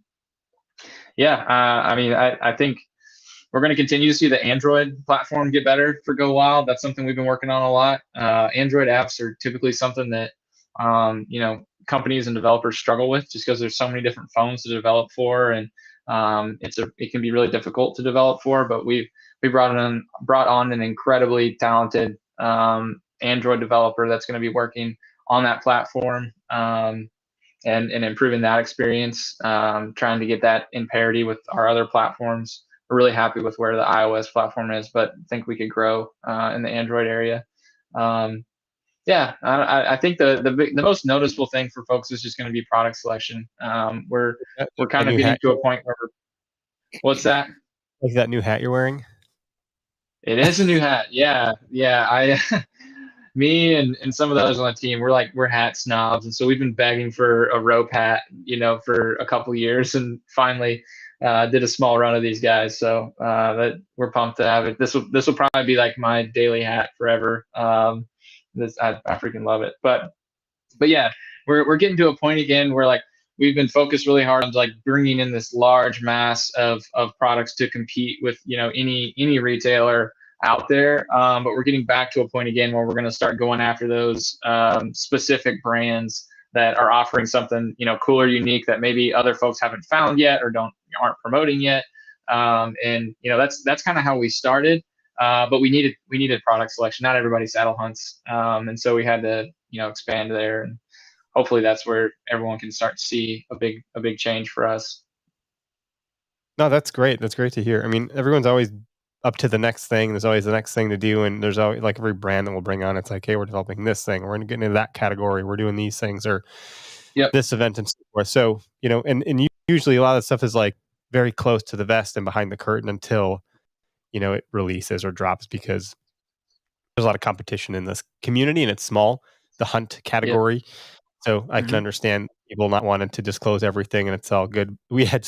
think we're going to continue to see the Android platform get better for GoWild. That's something we've been working on a lot. Android apps are typically something that companies and developers struggle with, just because there's so many different phones to develop for, and it can be really difficult to develop for. But we brought on an incredibly talented Android developer that's going to be working on that platform and improving that experience, trying to get that in parity with our other platforms. We're really happy with where the iOS platform is, but think we could grow in the Android area. I think the most noticeable thing for folks is just going to be product selection. We're kind of getting to a point where what's that? Like that new hat you're wearing? It is a new hat. Yeah. Me and some of the others on the team, we're hat snobs, and so we've been begging for a rope hat, for a couple of years, and finally did a small run of these guys. So that we're pumped to have it. This will probably be like my daily hat forever. I freaking love it. But yeah, we're getting to a point again where we've been focused really hard on bringing in this large mass of products to compete with any retailer out there, but we're getting back to a point again where we're going to start going after those specific brands that are offering something cool or unique that maybe other folks haven't found yet or aren't promoting yet. That's kind of how we started, but we needed product selection. Not everybody saddle hunts, and so we had to expand there, and hopefully that's where everyone can start to see a big change for us. No, that's great. That's great to hear. I mean, everyone's always up to the next thing. There's always the next thing to do, and there's always every brand that we'll bring on. It's like, hey, we're developing this thing. We're going to get into that category. We're doing these things, or this event and so forth. So and usually a lot of stuff is very close to the vest and behind the curtain until it releases or drops, because there's a lot of competition in this community and it's small, the hunt category. Yep. So I can understand people not wanting to disclose everything, and it's all good. We had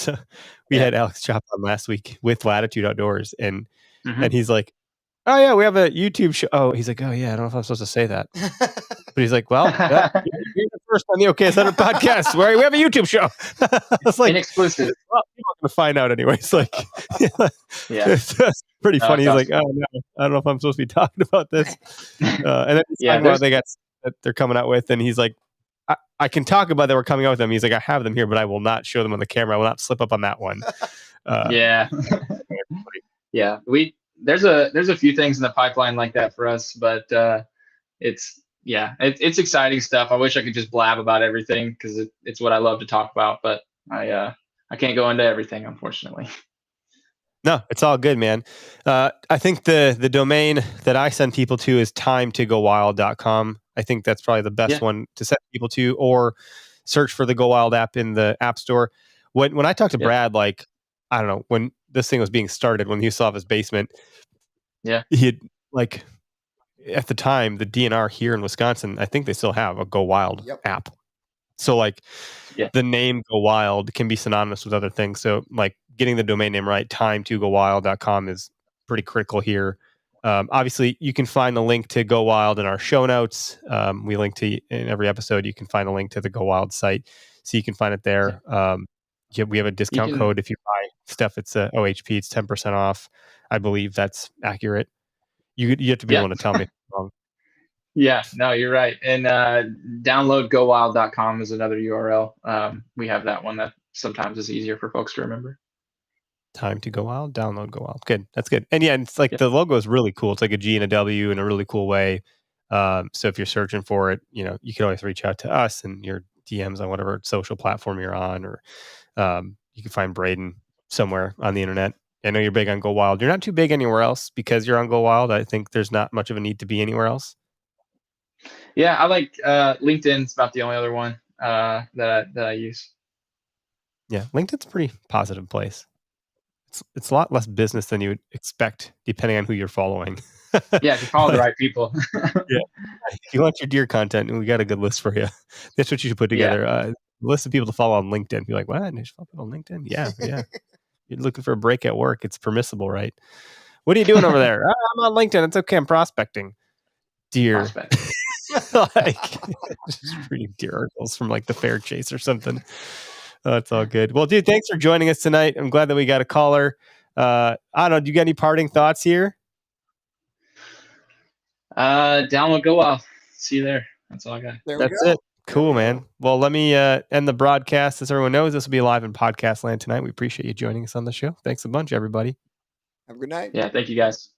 Alex Chop on last week with Latitude Outdoors, and he's like, "Oh yeah, we have a YouTube show." Oh, he's like, "Oh yeah, I don't know if I'm supposed to say that," but he's like, "Well, you're the first on the OKS100 podcast where we have a YouTube show." I was like, "Exclusive." Well, people are gonna find out anyways. It's pretty funny. He's like, "Oh no, I don't know if I'm supposed to be talking about this." And then he's talking about they got that they're coming out with, and he's like, I can talk about that we're coming out with them. He's like, I have them here, but I will not show them on the camera. I will not slip up on that one. There's a few things in the pipeline like that for us, but it's exciting stuff. I wish I could just blab about everything, because it's what I love to talk about, but I can't go into everything, unfortunately. No, it's all good, man. I think the domain that I send people to is timetogowild.com. I think that's probably the best one to send people to, or search for the GoWild app in the App Store. When I talked to Brad, I don't know, when this thing was being started, when he saw his basement, he had at the time, the DNR here in Wisconsin, I think they still have a GoWild app. So the name GoWild can be synonymous with other things. So getting the domain name right, timetogowild.com, is pretty critical here. Obviously, you can find the link to GoWild in our show notes. We link to in every episode. You can find a link to the GoWild site, so you can find it there. We have a discount code if you buy stuff. It's OHP. It's 10% off. I believe that's accurate. You have to be willing to tell me if I'm wrong. Yeah, no, you're right. And download GoWild.com is another URL. We have that one that sometimes is easier for folks to remember. Time to GoWild, download GoWild. Good, that's good. And it's the logo is really cool. It's like a G and a W in a really cool way. So if you're searching for it, you can always reach out to us and your DMs on whatever social platform you're on, or you can find Brayden somewhere on the internet. I know you're big on GoWild. You're not too big anywhere else because you're on GoWild. I think there's not much of a need to be anywhere else. Yeah, I like LinkedIn's about the only other one that I use. Yeah, LinkedIn's a pretty positive place. It's a lot less business than you would expect, depending on who you're following. Yeah, if you follow the right people. Yeah. If you want your deer content, we got a good list for you. That's what you should put together. A list of people to follow on LinkedIn. Be like, what? I should follow people on LinkedIn? Yeah. You're looking for a break at work. It's permissible, right? What are you doing over there? I'm on LinkedIn. It's okay. I'm prospecting. Deer. Like, just reading deer articles from like the Fair Chase or something. That's all good. Well, dude, thanks for joining us tonight. I'm glad that we got a caller. I don't know. Do you got any parting thoughts here? Download GoWild. See you there. That's all I got. That's it. Cool, man. Well, let me end the broadcast. As everyone knows, this will be live in podcast land tonight. We appreciate you joining us on the show. Thanks a bunch, everybody. Have a good night. Yeah, thank you guys.